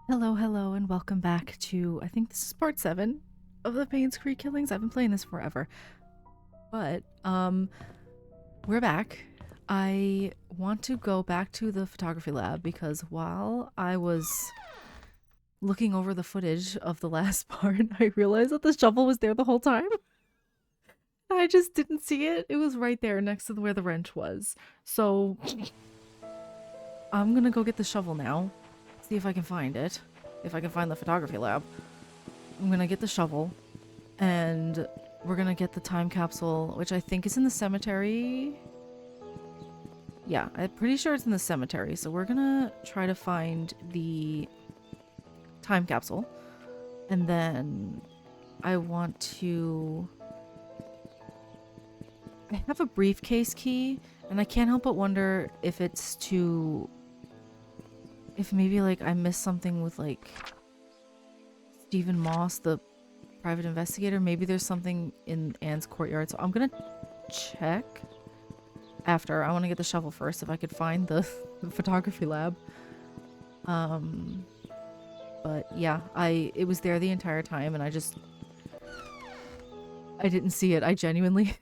Hello, hello, and welcome back to, I think this is part 7 of the Painscreek killings. I've been playing this forever. But, we're back. I want to go back to the photography lab because while I was looking over the footage of the last part, I realized that the shovel was there the whole time. I just didn't see it. It was right there next to where the wrench was. So, I'm gonna go get the shovel now. See if I can find it. If I can find the photography lab. I'm gonna get the shovel and we're gonna get the time capsule, which I think is in the cemetery. Yeah, I'm pretty sure it's in the cemetery. So we're gonna try to find the time capsule. And then I want to... I have a briefcase key and I can't help but wonder if it's to... if maybe like I missed something with like Stephen Moss, the private investigator. Maybe there's something in Anne's courtyard. So I'm gonna check after. I want to get the shovel first if I could find the photography lab. But yeah, it was there the entire time and I didn't see it. I genuinely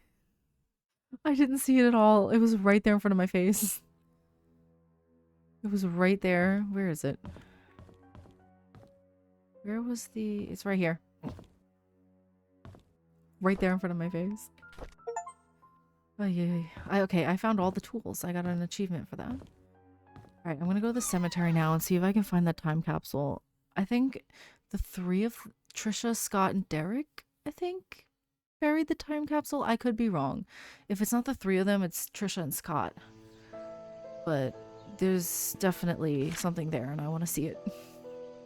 I didn't see it at all. It was right there in front of my face. It was right there. Where is it? Where was the... It's right here. Right there in front of my face. Oh yeah. Okay, I found all the tools. I got an achievement for that. Alright, I'm gonna go to the cemetery now and see if I can find that time capsule. I think the 3 of Trisha, Scott, and Derek, I think, buried the time capsule. I could be wrong. If it's not the 3 of them, it's Trisha and Scott. But there's definitely something there and I want to see it.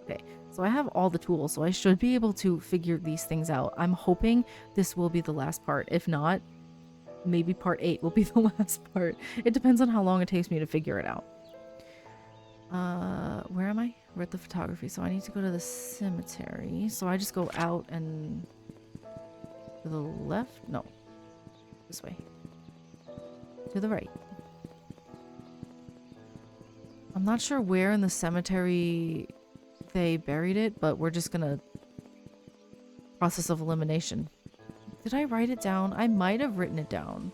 Okay, so I have all the tools, so I should be able to figure these things out. I'm hoping this will be the last part. If not, maybe part 8 will be the last part. It depends on how long it takes me to figure it out. Where am I? We're at the photography, so I need to go to the cemetery. So I just go out and... to the left? No. This way. To the right. I'm not sure where in the cemetery they buried it, but we're just gonna... process of elimination. Did I write it down? I might have written it down.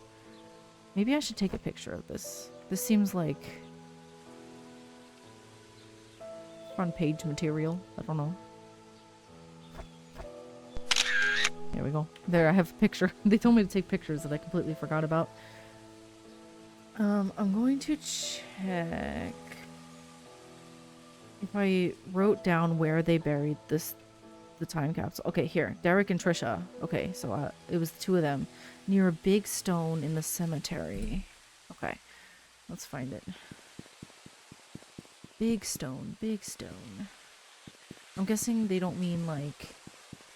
Maybe I should take a picture of this. This seems like... front page material. I don't know. There we go. There, I have a picture. They told me to take pictures that I completely forgot about. I'm going to check if I wrote down where they buried the time capsule. Okay, here. Derek and Trisha. Okay, so it was the 2 of them near a big stone in the cemetery. Okay, let's find it. Big stone, big stone. I'm guessing they don't mean like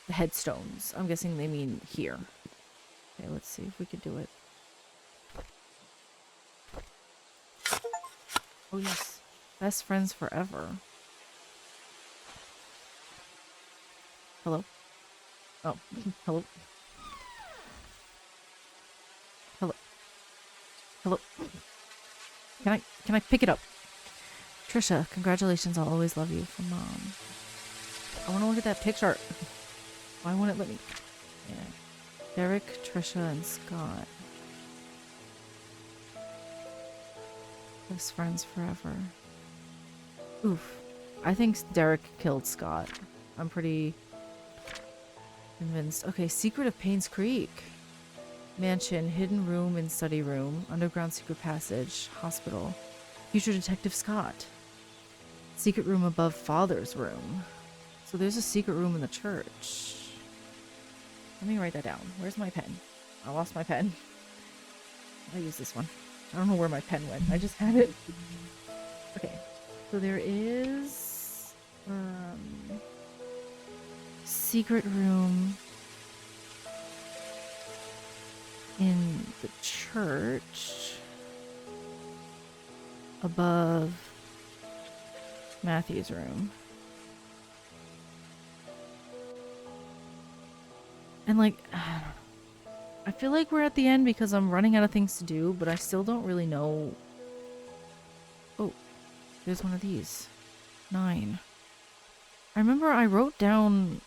the headstones. I'm guessing they mean here. Okay, let's see if we could do it. Oh yes, best friends forever. Hello? Oh, hello? Hello? Hello? Can I pick it up? Trisha, congratulations, I'll always love you from Mom. I want to look at that picture. Why won't it let me? Yeah. Derek, Trisha, and Scott. Best friends forever. Oof. I think Derek killed Scott. I'm pretty convinced. Okay, secret of Painscreek. Mansion, hidden room and study room, underground secret passage, hospital. Future Detective Scott. Secret room above Father's room. So there's a secret room in the church. Let me write that down. Where's my pen? I lost my pen. I'll use this one. I don't know where my pen went. I just had it. Okay. So there is... secret room in the church above Matthew's room. And like, I feel like we're at the end because I'm running out of things to do, but I still don't really know. Oh, there's one of these. 9. I remember I wrote down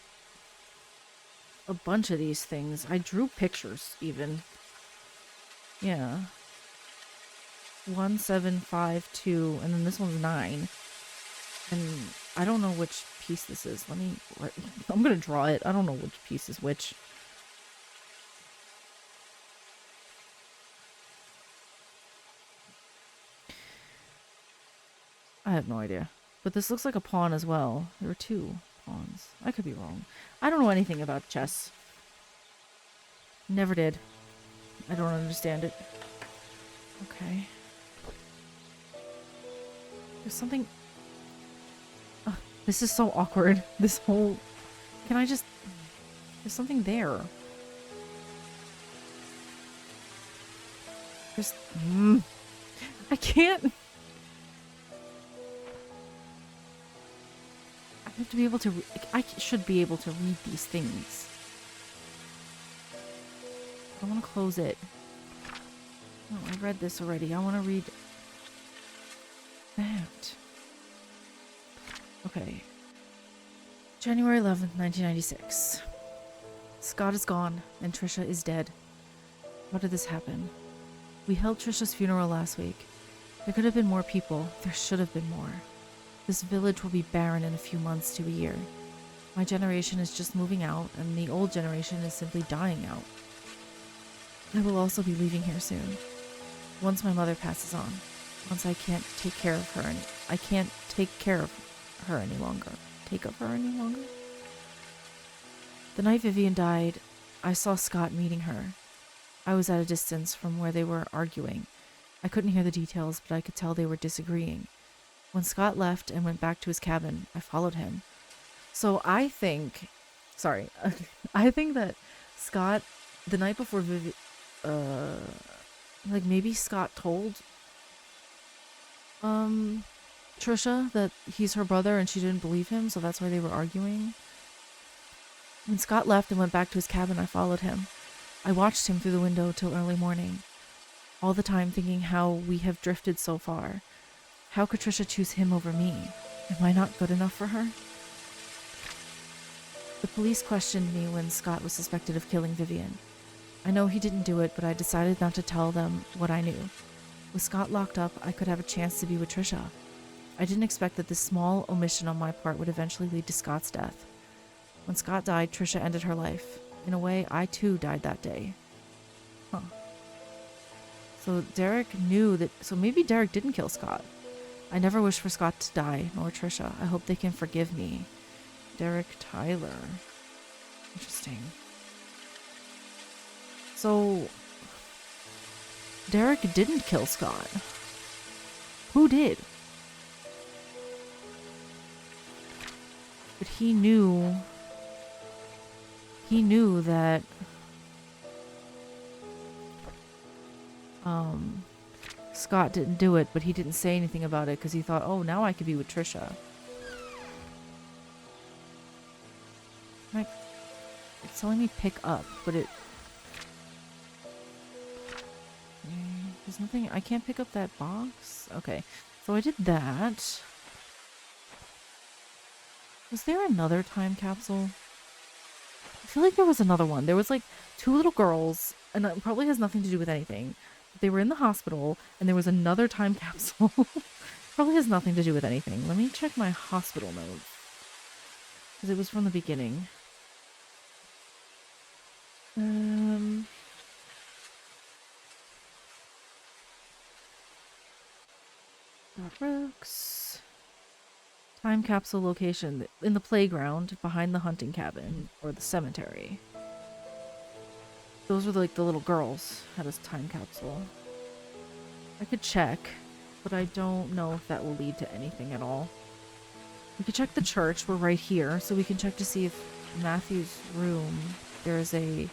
a bunch of these things. I drew pictures, even. Yeah. 1752, and then this one's 9. And I don't know which piece this is. I'm gonna draw it. I don't know which piece is which. I have no idea. But this looks like a pawn as well. There were 2 pawns. I could be wrong. I don't know anything about chess. Never did. I don't understand it. Okay. There's something... this is so awkward. This whole... Can I just... There's something there. There's... I can't... I have to be able to... I should be able to read these things. I want to close it. Oh, I read this already. I want to read... that. Okay. January 11th, 1996. Scott is gone, and Trisha is dead. How did this happen? We held Trisha's funeral last week. There could have been more people. There should have been more. This village will be barren in a few months to a year. My generation is just moving out, and the old generation is simply dying out. I will also be leaving here soon. Once my mother passes on. Once I can't take care of her and I can't take care of her any longer. Take of her any longer? The night Vivian died, I saw Scott meeting her. I was at a distance from where they were arguing. I couldn't hear the details, but I could tell they were disagreeing. When Scott left and went back to his cabin, I followed him. So I think... Sorry. I think that Scott, the night before Vivian... like maybe Scott told Trisha that he's her brother and she didn't believe him, so that's why they were arguing. When Scott left and went back to his cabin, I followed him. I watched him through the window till early morning, all the time thinking how we have drifted so far. How could Trisha choose him over me? Am I not good enough for her? The police questioned me when Scott was suspected of killing Vivian. I know he didn't do it, but I decided not to tell them what I knew. With Scott locked up, I could have a chance to be with Trisha. I didn't expect that this small omission on my part would eventually lead to Scott's death. When Scott died, Trisha ended her life. In a way, I too died that day. Huh. So Derek knew that... So maybe Derek didn't kill Scott. I never wished for Scott to die, nor Trisha. I hope they can forgive me. Derek Tyler. Interesting. So... Derek didn't kill Scott. Who did? But he knew that Scott didn't do it, but he didn't say anything about it because he thought, oh, now I could be with Trisha. Like, it's telling me pick up, but it... There's nothing... I can't pick up that box? Okay. So I did that. Was there another time capsule? I feel like there was another one. There was like 2 little girls, and it probably has nothing to do with anything. But they were in the hospital, and there was another time capsule. Probably has nothing to do with anything. Let me check my hospital notes. Because it was from the beginning. Brooks. Time capsule location in the playground behind the hunting cabin or the cemetery. Those were like the little girls had a time capsule. I could check, but I don't know if that will lead to anything at all. We could check the church. We're right here, so we can check to see if Matthew's room there's a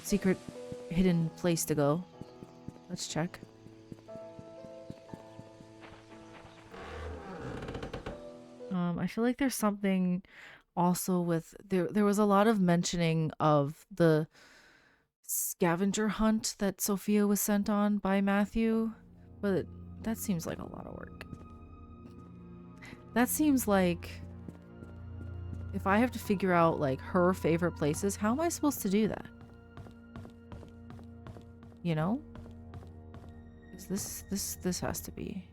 secret hidden place to go. Let's check. I feel like there's something also with there was a lot of mentioning of the scavenger hunt that Sophia was sent on by Matthew, but that seems like a lot of work. That seems like if I have to figure out like her favorite places, how am I supposed to do that? You know? Is this has to be.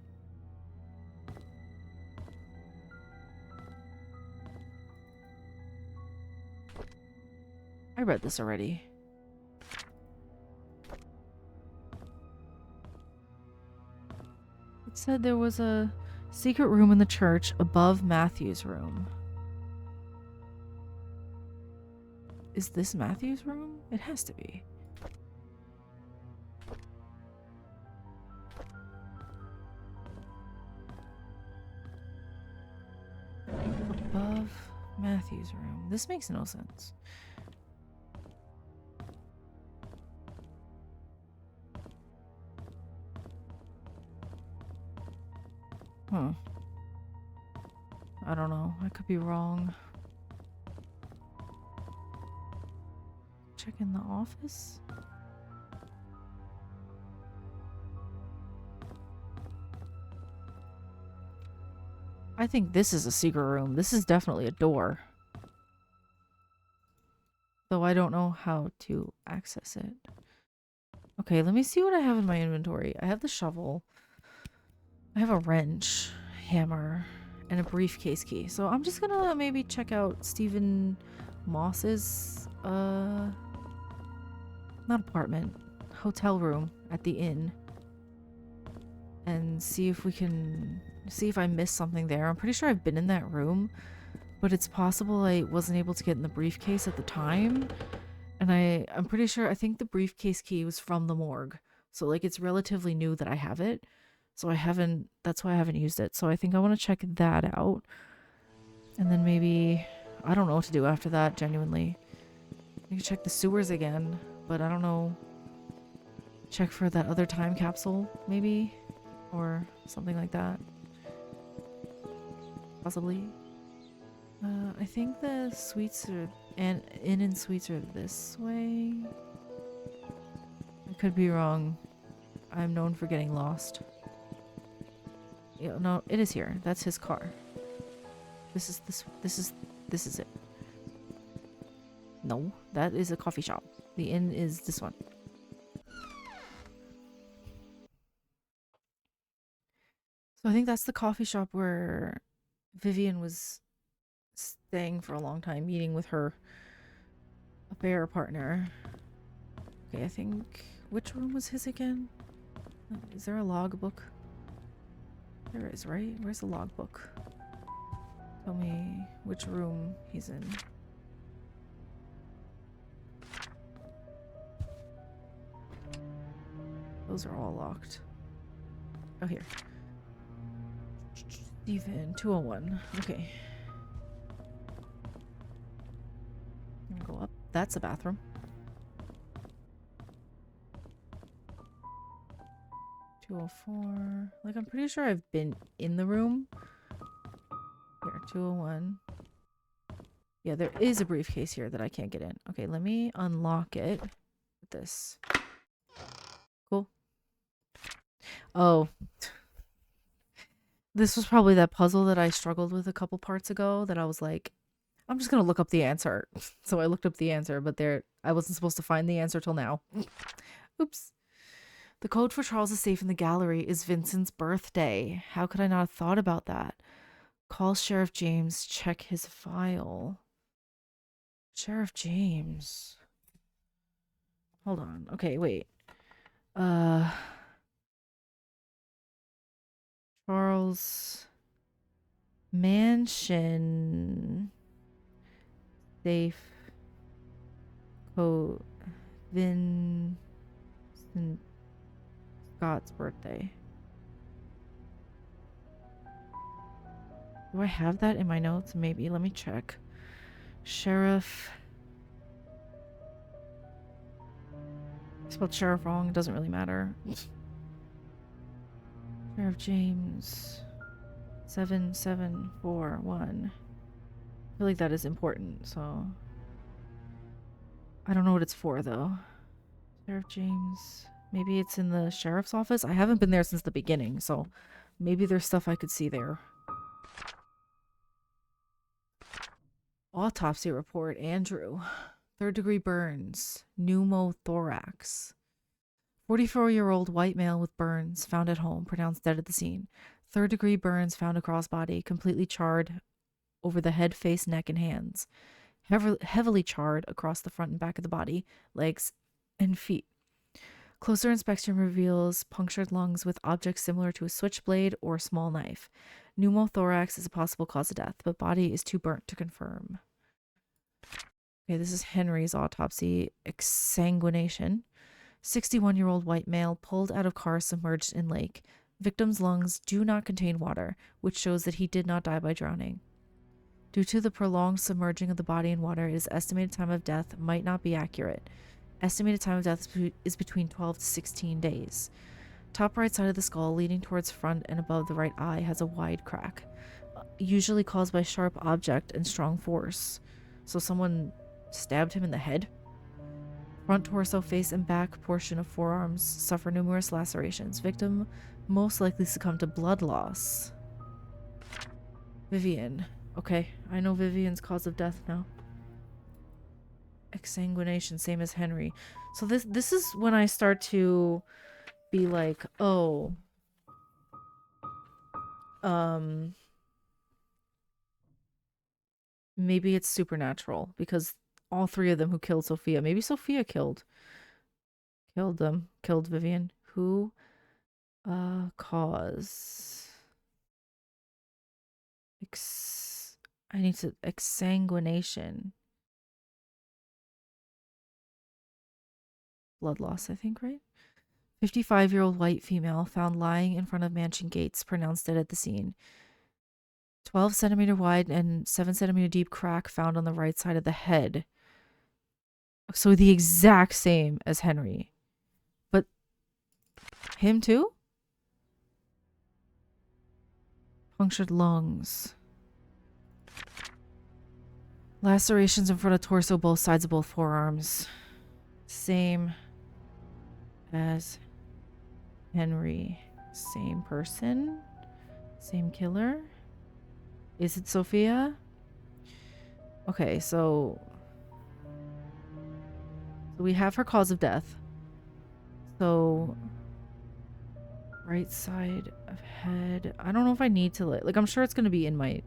I read this already. It said there was a secret room in the church above Matthew's room. Is this Matthew's room? It has to be. Above Matthew's room. This makes no sense. Huh. I don't know. I could be wrong. Check in the office? I think this is a secret room. This is definitely a door. Though I don't know how to access it. Okay, let me see what I have in my inventory. I have the shovel. I have a wrench, hammer, and a briefcase key. So I'm just gonna maybe check out Stephen Moss's, not apartment, hotel room at the inn. And see if we can, see if I missed something there. I'm pretty sure I've been in that room, but it's possible I wasn't able to get in the briefcase at the time. And I'm pretty sure, I think the briefcase key was from the morgue. So like it's relatively new that I have it. So that's why I haven't used it. So I think I want to check that out. And then maybe, I don't know what to do after that, genuinely. I can check the sewers again, but I don't know. Check for that other time capsule, maybe? Or something like that. Possibly. I think the suites are, and inn and suites are this way. I could be wrong. I'm known for getting lost. Yeah, no, it is here. That's his car. This is it. No, that is a coffee shop. The inn is this one. So I think that's the coffee shop where Vivian was staying for a long time, meeting with her affair partner. Okay, I think, which room was his again? Is there a logbook? There is, right? Where's the logbook? Tell me which room he's in. Those are all locked. Oh, here. Stephen, 201. Okay. I'm gonna go up. That's a bathroom. .204. Like, I'm pretty sure I've been in the room. Here, 201. Yeah, there is a briefcase here that I can't get in. Okay, let me unlock it with this. Cool. Oh. This was probably that puzzle that I struggled with a couple parts ago that I was like, I'm just gonna look up the answer. So I looked up the answer, but I wasn't supposed to find the answer till now. Oops. The code for Charles's safe in the gallery is Vincent's birthday. How could I not have thought about that? Call Sheriff James, check his file. Sheriff James. Hold on. Okay, wait. Charles Mansion safe code Vincent Scott's birthday. Do I have that in my notes? Maybe. Let me check. Sheriff. I spelled sheriff wrong. It doesn't really matter. Sheriff James. 7741. I feel like that is important, so. I don't know what it's for, though. Sheriff James. Maybe it's in the sheriff's office? I haven't been there since the beginning, so maybe there's stuff I could see there. Autopsy report, Andrew. Third-degree burns, pneumothorax. 44-year-old white male with burns found at home, pronounced dead at the scene. Third-degree burns found across body, completely charred over the head, face, neck, and hands. Heavily charred across the front and back of the body, legs, and feet. Closer inspection reveals punctured lungs with objects similar to a switchblade or small knife. Pneumothorax is a possible cause of death, but body is too burnt to confirm. Okay, this is Henry's autopsy. Exsanguination. 61-year-old white male pulled out of car submerged in lake. Victim's lungs do not contain water, which shows that he did not die by drowning. Due to the prolonged submerging of the body in water, his estimated time of death might not be accurate. Estimated time of death is between 12 to 16 days. Top right side of the skull, leaning towards front and above the right eye, has a wide crack, usually caused by sharp object and strong force. So someone stabbed him in the head? Front torso, face, and back portion of forearms suffer numerous lacerations. Victim most likely succumbed to blood loss. Vivian. Okay, I know Vivian's cause of death now. Exsanguination, same as Henry. So this is when I start to be like, oh, maybe it's supernatural because all three of them who killed Sophia, maybe Sophia killed Vivian. Who cause I need to exsanguination. Blood loss, I think, right? 55-year-old white female found lying in front of mansion gates, pronounced dead at the scene. 12-centimeter wide and 7-centimeter deep crack found on the right side of the head. So the exact same as Henry. But him too? Punctured lungs. Lacerations in front of torso, both sides of both forearms. Same as Henry. Same person? Same killer? Is it Sophia? Okay, so we have her cause of death. So right side of head. I don't know if I need to like I'm sure it's going to be in my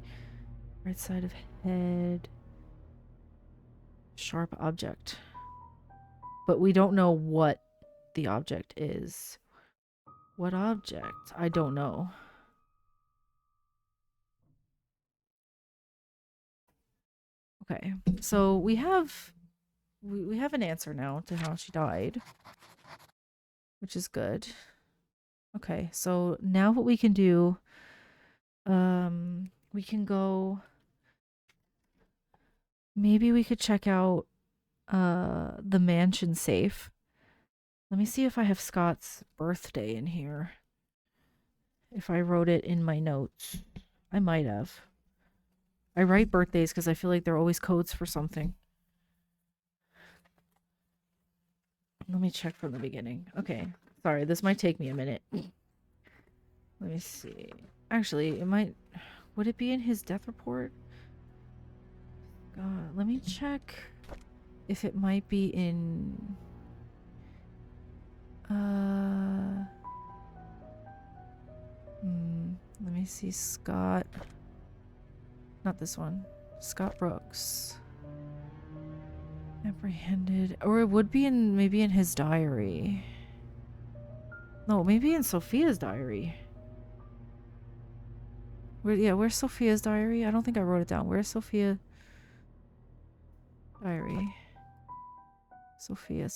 right side of head. Sharp object. But we don't know what the object is. What object? I don't know. Okay, so we have an answer now to how she died, which is good. Okay, so now what we can do, we can go. Maybe we could check out the mansion safe. Let me see if I have Scott's birthday in here. If I wrote it in my notes. I might have. I write birthdays because I feel like they're always codes for something. Let me check from the beginning. Okay. Sorry, this might take me a minute. Let me see. Actually, it might... Would it be in his death report? God, let me check if it might be in... Let me see. Scott... Not this one. Scott Brooks. Apprehended. Or it would be in... Maybe in his diary. No, maybe in Sophia's diary. Where's Sophia's diary? I don't think I wrote it down. Where's Sophia? Diary. Sophia.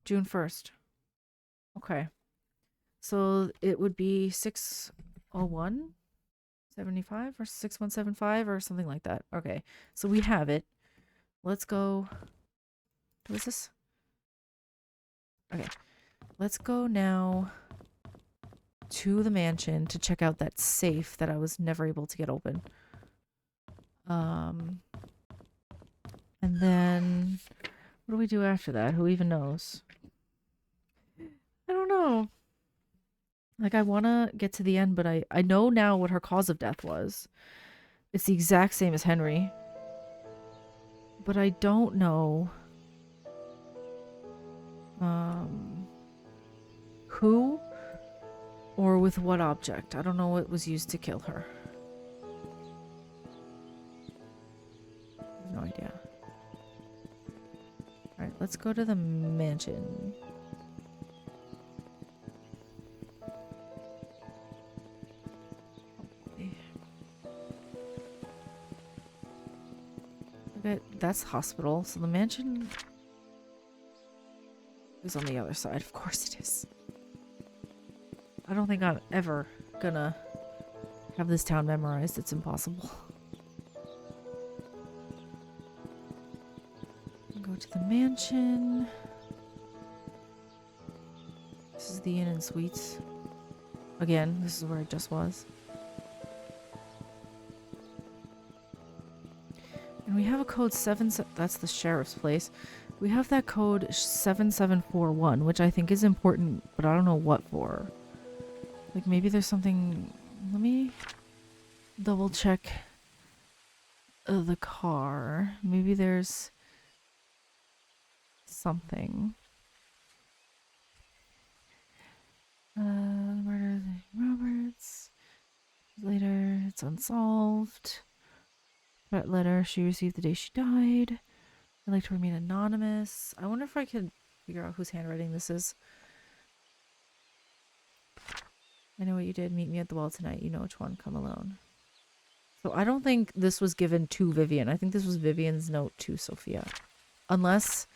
June 1st. Okay. So it would be 601 75 or 6175 or something like that. Okay. So we have it. Let's go. What is this? Okay. Let's go now to the mansion to check out that safe that I was never able to get open. And then what do we do after that? Who even knows? I don't know. Like, I want to get to the end, but I know now what her cause of death was. It's the exact same as Henry. But I don't know who or with what object. I don't know what was used to kill her. No idea. Alright, let's go to the mansion. Okay, that's hospital. So the mansion is on the other side. Of course it is. I don't think I'm ever gonna have this town memorized. It's impossible. Go to the mansion. This is the Inn and Suites. Again, this is where it just was. And we have a code 7... That's the sheriff's place. We have that code 7741, which I think is important, but I don't know what for. Like, maybe there's something... Let me double check the car. Maybe there's something. Murder of Roberts. Later, it's unsolved. That letter she received the day she died. I'd like to remain anonymous. I wonder if I could figure out whose handwriting this is. I know what you did. Meet me at the well tonight. You know which one. Come alone. So I don't think this was given to Vivian. I think this was Vivian's note to Sophia. Unless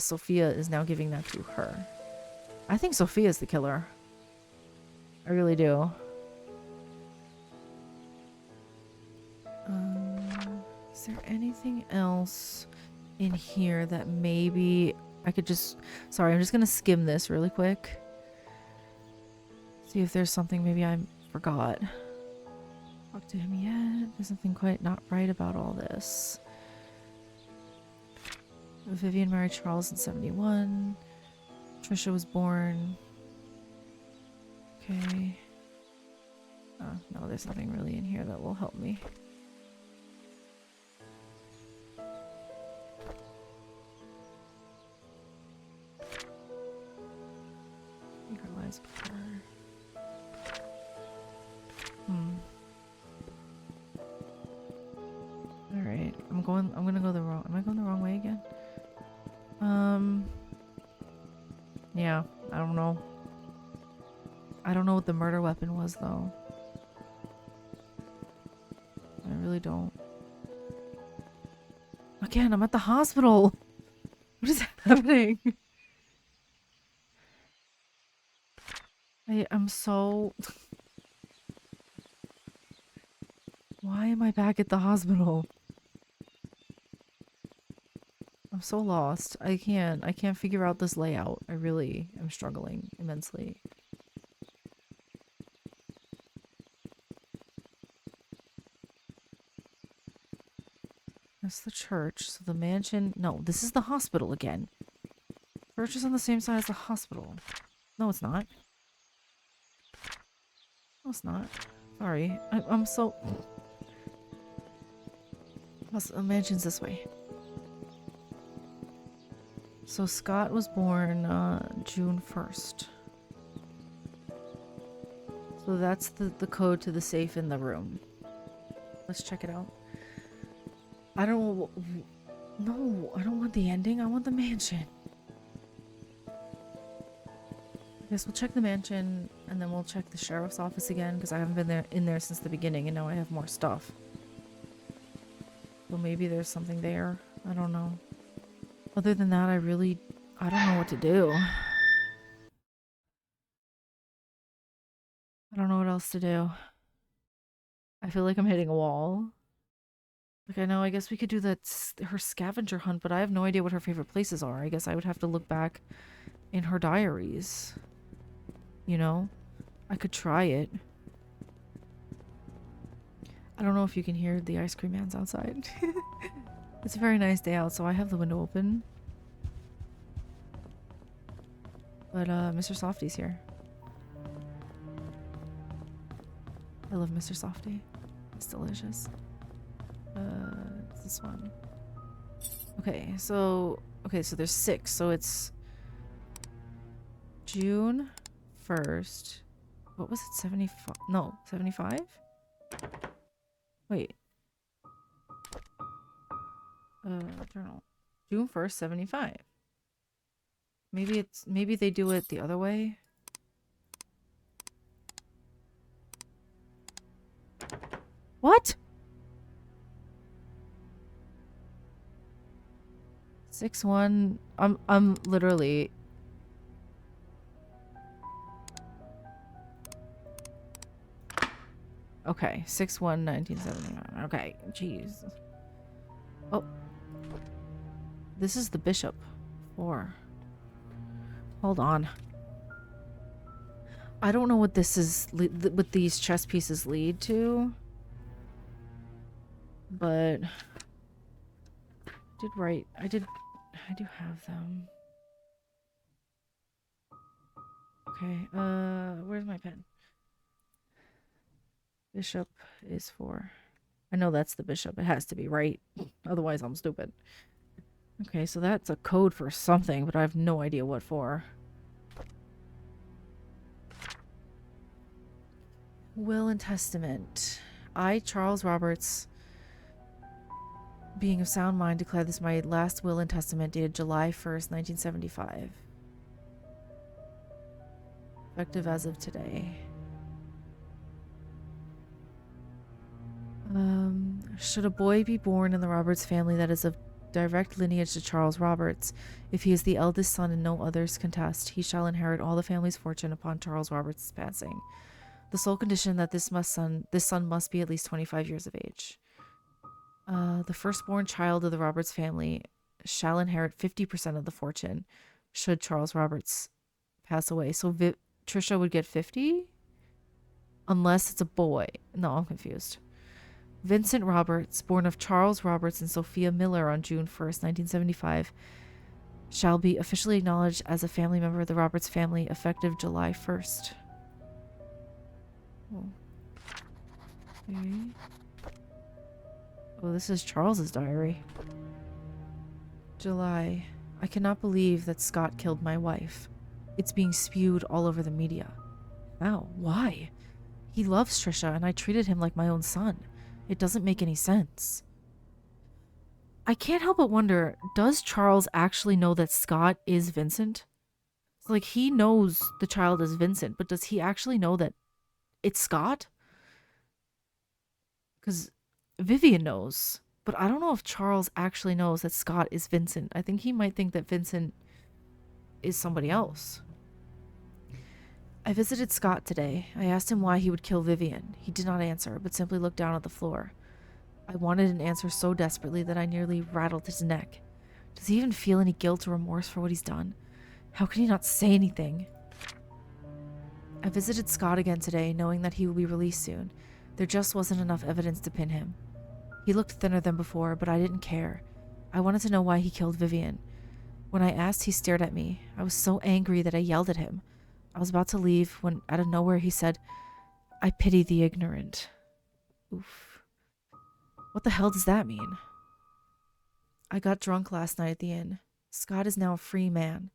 Sophia is now giving that to her. I think Sophia's the killer. I really do. Is there anything else in here that maybe I could just... Sorry, I'm just gonna skim this really quick. See if there's something maybe I forgot. Talk to him yet? There's something quite not right about all this. Vivian married Charles in 71. Trisha was born. Okay. No, there's nothing really in here that will help me. Lies before. Alright. I'm gonna go the wrong... Am I going the wrong way again? Yeah. I don't know. I don't know what the murder weapon was, though. I really don't. Again, I'm at the hospital! What is happening? I'm so... Why am I back at the hospital? I'm so lost. I can't figure out this layout. I really am struggling immensely. That's the church. So the mansion... No, this is the hospital again. Church is on the same side as the hospital. No, it's not. No, it's not. Sorry. I'm so... The mansion's this way. So Scott was born June 1st. So that's the code to the safe in the room. Let's check it out. I don't... No, I don't want the ending. I want the mansion. I guess we'll check the mansion and then we'll check the sheriff's office again because I haven't been in there since the beginning and now I have more stuff. So maybe there's something there. I don't know. Other than that, I don't know what to do. I don't know what else to do. I feel like I'm hitting a wall. Like, I know, I guess we could do her scavenger hunt, but I have no idea what her favorite places are. I guess I would have to look back in her diaries. You know? I could try it. I don't know if you can hear the ice cream man's outside. It's a very nice day out, so I have the window open. But, Mr. Softy's here. I love Mr. Softy. It's delicious. It's this one. Okay, so there's 6. So it's June 1st. What was it? 75? No, 75? Wait. Journal. June 1st, 75. Maybe they do it the other way. What? 6-1. I'm literally. Okay, 6-1, 1979. Okay, jeez. Oh. This is the bishop. 4. Hold on. I don't know what this is, what these chess pieces lead to. But I do have them. Okay, where's my pen? Bishop is 4. I know that's the bishop. It has to be, right? Otherwise I'm stupid. Okay, so that's a code for something, but I have no idea what for. Will and testament. I, Charles Roberts, being of sound mind, declare this my last will and testament dated July 1st, 1975. Effective as of today. Should a boy be born in the Roberts family that is of direct lineage to Charles Roberts, if he is the eldest son and no others contest, he shall inherit all the family's fortune upon Charles Roberts' passing. The sole condition that this son must be at least 25 years of age. The firstborn child of the Roberts family shall inherit 50% of the fortune, should Charles Roberts pass away. So Trisha would get 50? Unless it's a boy. No, I'm confused. Vincent Roberts, born of Charles Roberts and Sophia Miller on June 1st, 1975, shall be officially acknowledged as a family member of the Roberts family effective July 1st. Oh. Okay. Oh, this is Charles's diary. July. I cannot believe that Scott killed my wife. It's being spewed all over the media. How? Why? He loves Trisha and I treated him like my own son. It doesn't make any sense. I can't help but wonder, does Charles actually know that Scott is Vincent? Like, he knows the child is Vincent, but does he actually know that it's Scott? Because Vivian knows, but I don't know if Charles actually knows that Scott is Vincent. I think he might think that Vincent is somebody else. I visited Scott today. I asked him why he would kill Vivian. He did not answer, but simply looked down at the floor. I wanted an answer so desperately that I nearly rattled his neck. Does he even feel any guilt or remorse for what he's done? How can he not say anything? I visited Scott again today, knowing that he will be released soon. There just wasn't enough evidence to pin him. He looked thinner than before, but I didn't care. I wanted to know why he killed Vivian. When I asked, he stared at me. I was so angry that I yelled at him. I was about to leave when, out of nowhere, he said, "I pity the ignorant." Oof. What the hell does that mean? I got drunk last night at the inn. Scott is now a free man.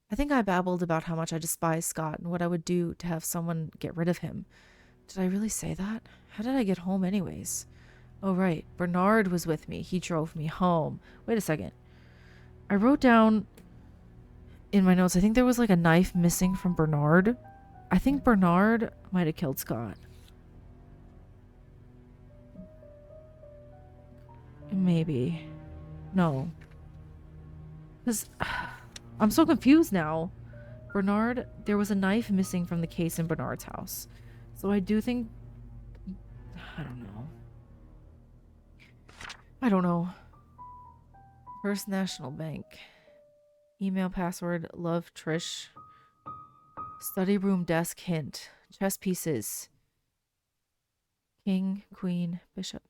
I think I babbled about how much I despise Scott and what I would do to have someone get rid of him. Did I really say that? How did I get home anyways? Oh, right. Bernard was with me. He drove me home. Wait a second. I wrote down in my notes, I think there was like a knife missing from Bernard. I think Bernard might have killed Scott. Maybe. No. Because I'm so confused now. Bernard, there was a knife missing from the case in Bernard's house. So I do think... I don't know. First National Bank. Email password, love Trish. Study room desk hint. Chess pieces. King, queen, bishop.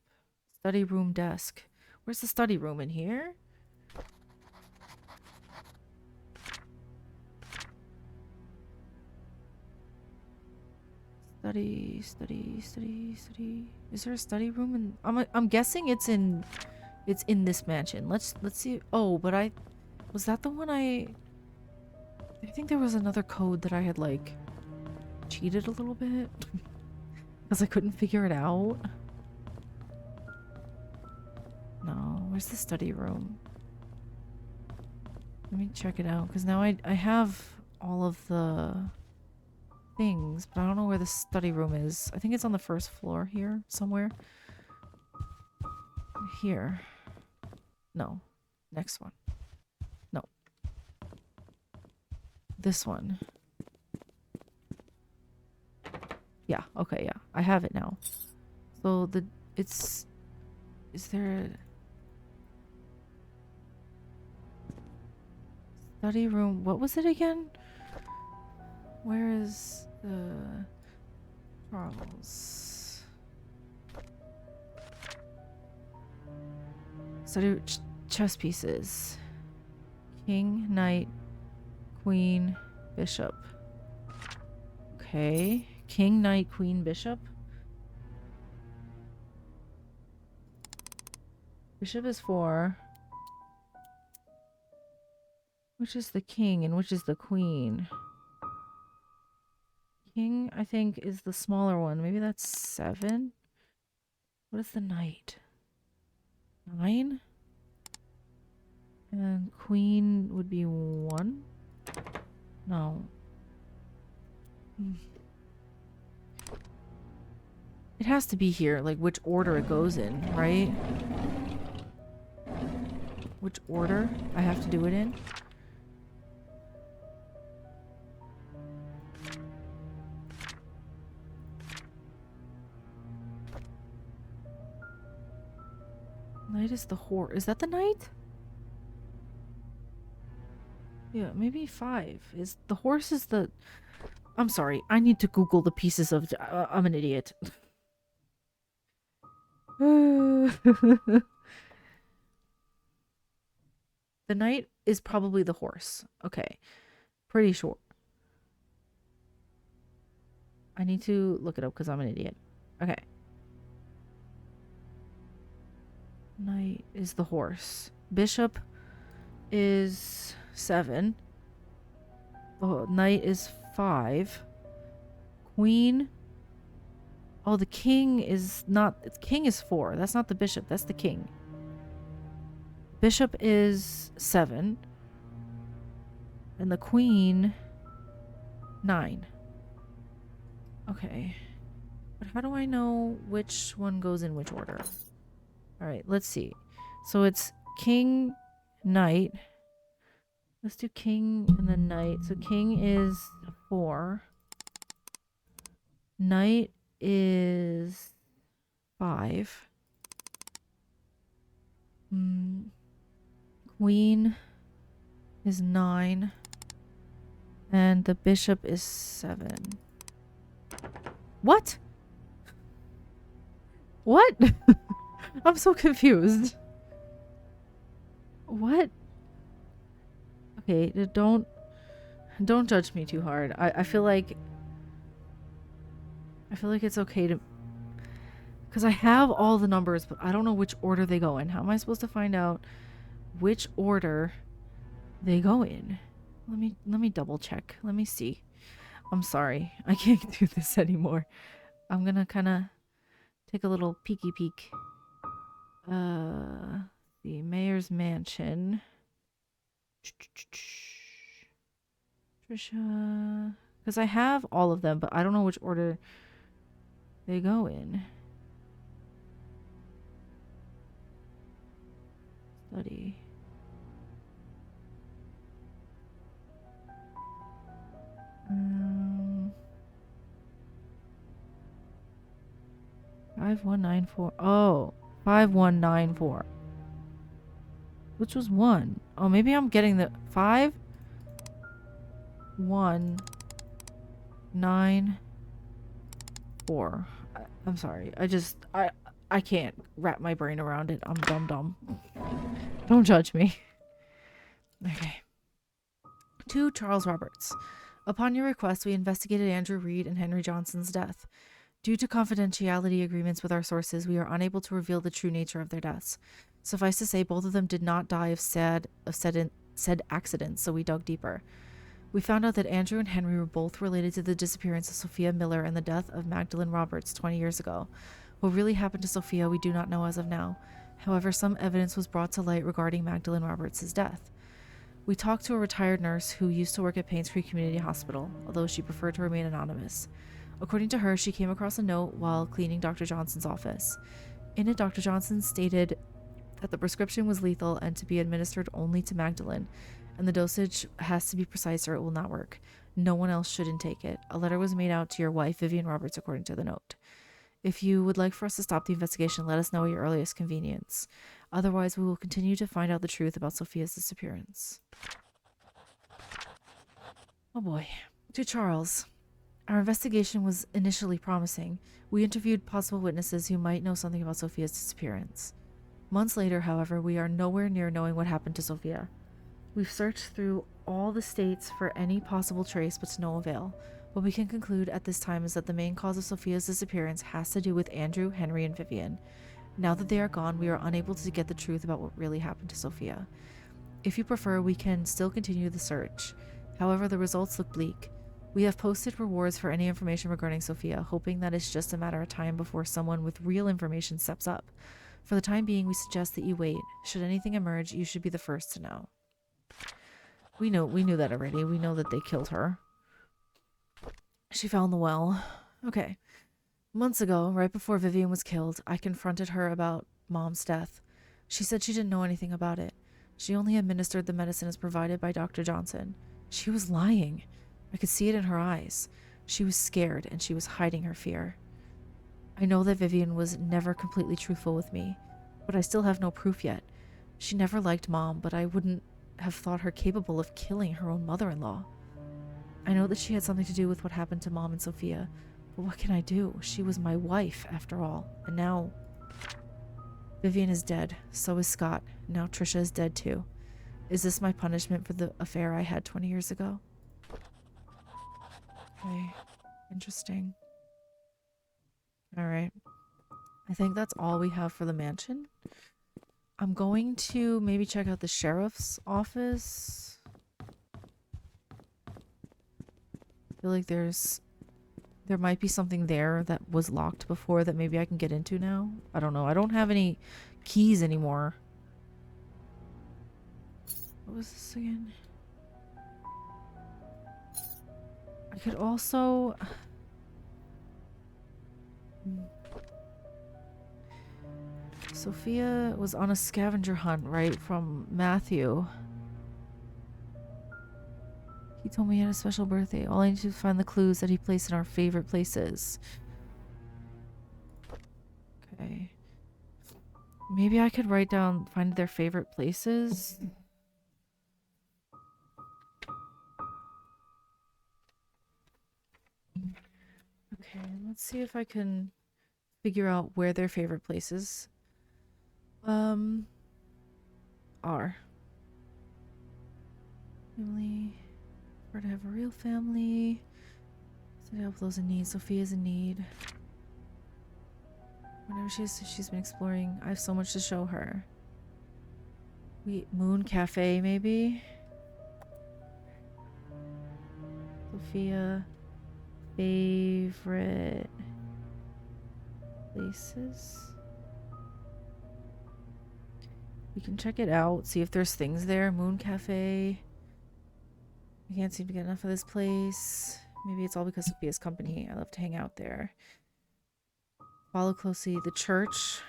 Study room desk. Where's the study room? In here? Study. Is there a study room? I'm guessing it's in this mansion. Let's see. Oh, but was that the one I think there was another code that I had like cheated a little bit because I couldn't figure it out. No, where's the study room? Let me check it out because now I have all of the things, but I don't know where the study room is. I think it's on the first floor here somewhere. Here. No. Next one. No. This one. Yeah, okay, yeah. I have it now. So is there a study room? What was it again? Where is the Charles? Study chess pieces. King, knight, queen, bishop. Okay. King, knight, queen, bishop. Bishop is 4. Which is the king and which is the queen? King, I think, is the smaller one. Maybe that's 7. What is the knight? 9? And queen would be 1? No. It has to be here, like which order it goes in, right? Which order I have to do it in? Knight is the horse. Is that the knight? Yeah, maybe 5. Is the horse is the... I'm sorry. I need to Google the pieces of... I'm an idiot. The knight is probably the horse. Okay. Pretty sure. I need to look it up because I'm an idiot. Okay. Knight is the horse. Bishop is 7. Oh, knight is 5. Queen. Oh, the king is not... King is 4. That's not the bishop. That's the king. Bishop is 7. And the queen... 9. Okay. But how do I know which one goes in which order? Alright, let's see. So it's king, knight. Let's do king and then knight. So king is 4. Knight is 5. Queen is 9. And the bishop is 7. What? What? I'm so confused. What? Okay, don't judge me too hard. I feel like it's okay to, because I have all the numbers, but I don't know which order they go in. How am I supposed to find out which order they go in? Let me double check. Let me see. I'm sorry. I can't do this anymore. I'm gonna kind of take a little peeky peek. The mayor's mansion. Trisha. Because I have all of them, but I don't know which order they go in. Study. Um, 5194. Oh, 5194. Which was 1. Oh, maybe I'm getting the 5 1 9 4. I'm sorry. I can't wrap my brain around it. I'm dumb. Don't judge me. Okay. 2 Charles Roberts. Upon your request, we investigated Andrew Reed and Henry Johnson's death. Due to confidentiality agreements with our sources, we are unable to reveal the true nature of their deaths. Suffice to say, both of them did not die of said accidents, so we dug deeper. We found out that Andrew and Henry were both related to the disappearance of Sophia Miller and the death of Magdalene Roberts 20 years ago. What really happened to Sophia, we do not know as of now. However, some evidence was brought to light regarding Magdalene Roberts' death. We talked to a retired nurse who used to work at Painscreek Community Hospital, although she preferred to remain anonymous. According to her, she came across a note while cleaning Dr. Johnson's office. In it, Dr. Johnson stated that the prescription was lethal and to be administered only to Magdalene, and the dosage has to be precise or it will not work. No one else should intake it. A letter was made out to your wife, Vivian Roberts, according to the note. If you would like for us to stop the investigation, let us know at your earliest convenience. Otherwise, we will continue to find out the truth about Sophia's disappearance. Oh boy. To Charles. Our investigation was initially promising. We interviewed possible witnesses who might know something about Sophia's disappearance. Months later, however, we are nowhere near knowing what happened to Sophia. We've searched through all the states for any possible trace, but to no avail. What we can conclude at this time is that the main cause of Sophia's disappearance has to do with Andrew, Henry, and Vivian. Now that they are gone, we are unable to get the truth about what really happened to Sophia. If you prefer, we can still continue the search. However, the results look bleak. We have posted rewards for any information regarding Sophia, hoping that it's just a matter of time before someone with real information steps up. For the time being, we suggest that you wait. Should anything emerge, you should be the first to know. We knew that already. We know that they killed her. She fell in the well. Okay. Months ago, right before Vivian was killed, I confronted her about Mom's death. She said she didn't know anything about it. She only administered the medicine as provided by Dr. Johnson. She was lying. I could see it in her eyes. She was scared and she was hiding her fear. I know that Vivian was never completely truthful with me, but I still have no proof yet. She never liked Mom, but I wouldn't have thought her capable of killing her own mother-in-law. I know that she had something to do with what happened to Mom and Sophia, but what can I do? She was my wife, after all, and now Vivian is dead, so is Scott. Now Trisha is dead too. Is this my punishment for the affair I had 20 years ago? Okay, interesting. Alright. I think that's all we have for the mansion. I'm going to maybe check out the sheriff's office. I feel like there might be something there that was locked before that maybe I can get into now. I don't know. I don't have any keys anymore. What was this again? I could also... Sophia was on a scavenger hunt, right? From Matthew. He told me he had a special birthday. All I need to do is find the clues that he placed in our favorite places. Okay. Maybe I could write down, find their favorite places. Okay, let's see if I can figure out where their favorite places are. Family. Her to have a real family. To help those in need. Sophia's in need. Whenever she's been exploring, I have so much to show her. Moon Cafe, maybe? Sophia. Favorite places? We can check it out, see if there's things there. Moon Cafe. I can't seem to get enough of this place. Maybe it's all because of Sophia's company. I love to hang out there. Follow closely the church.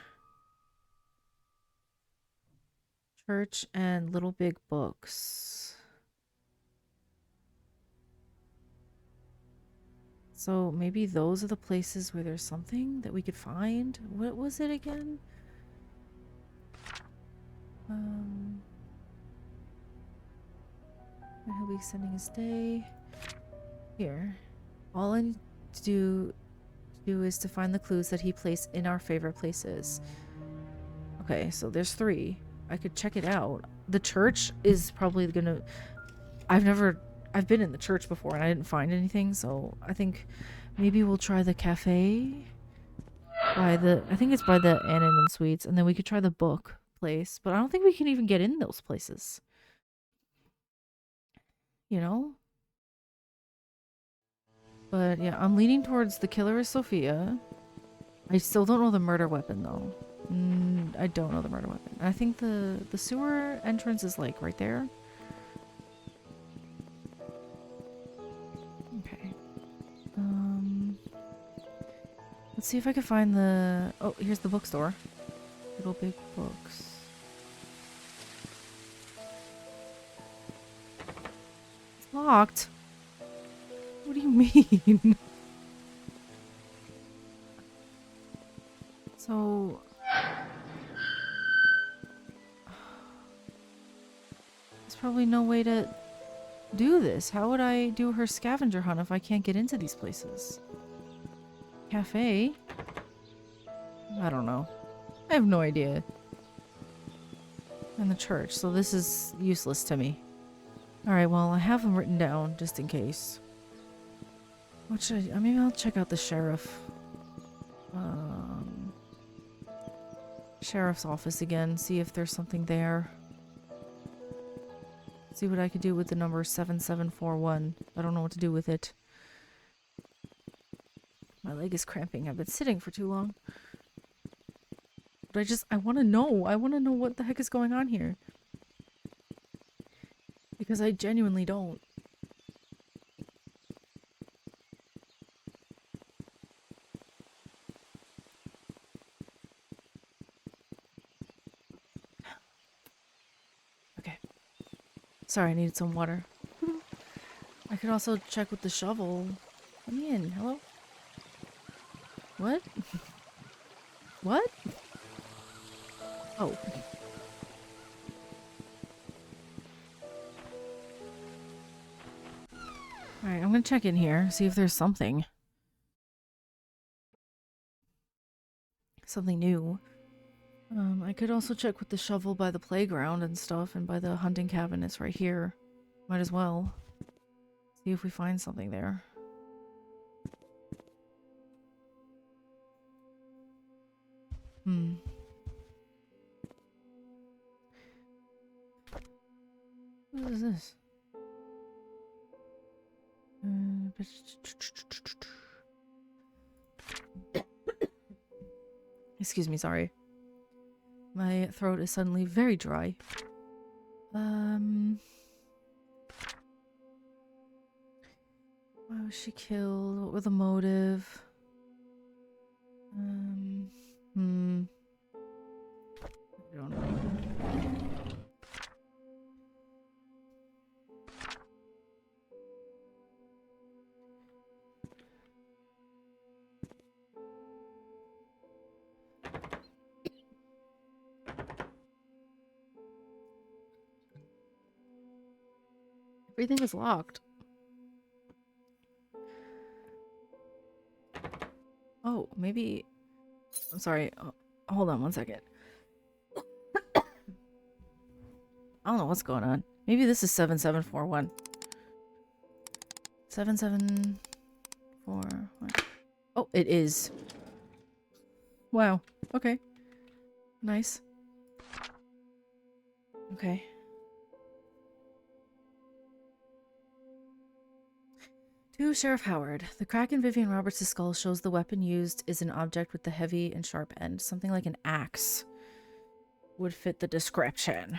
Church and Little Big Books. So maybe those are the places where there's something that we could find. What was it again? He'll be extending his stay. Here. All I need to do is to find the clues that he placed in our favorite places. Okay, so there's 3. I could check it out. The church is probably gonna... I I've been in the church before and I didn't find anything, so I think maybe we'll try the cafe by the, I think it's by the Annan and Sweets, and then we could try the book place, but I don't think we can even get in those places. You know? But yeah, I'm leaning towards the killer is Sophia. I still don't know the murder weapon though. I don't know the murder weapon. I think the sewer entrance is like right there. Okay. Let's see if I can find the... Oh, here's the bookstore. Little Big Books. It's locked. What do you mean? So... There's probably no way to do this. How would I do her scavenger hunt if I can't get into these places? Cafe? I don't know. I have no idea. And the church, so this is useless to me. Alright, well, I have them written down just in case. What should I... Maybe I'll check out the sheriff. Sheriff's office again, see if there's something there. See what I could do with the number 7741. I don't know what to do with it. My leg is cramping. I've been sitting for too long. But I want to know. I want to know what the heck is going on here. Because I genuinely don't. Okay. Sorry, I needed some water. I could also check with the shovel. Let me in. Hello? What? What? Oh. Alright, I'm gonna check in here, see if there's something. Something new. I could also check with the shovel by the playground and stuff, and by the hunting cabinets right here. Might as well. See if we find something there. What is this? Excuse me, sorry. My throat is suddenly very dry. Why was she killed? What was the motive? I don't know. Everything is locked. Oh, maybe... I'm sorry. Oh, hold on one second. I don't know what's going on. Maybe this is 7741. 7741. Oh, it is. Wow. Okay. Nice. Okay. To Sheriff Howard, the crack in Vivian Roberts' skull shows the weapon used is an object with the heavy and sharp end. Something like an axe would fit the description.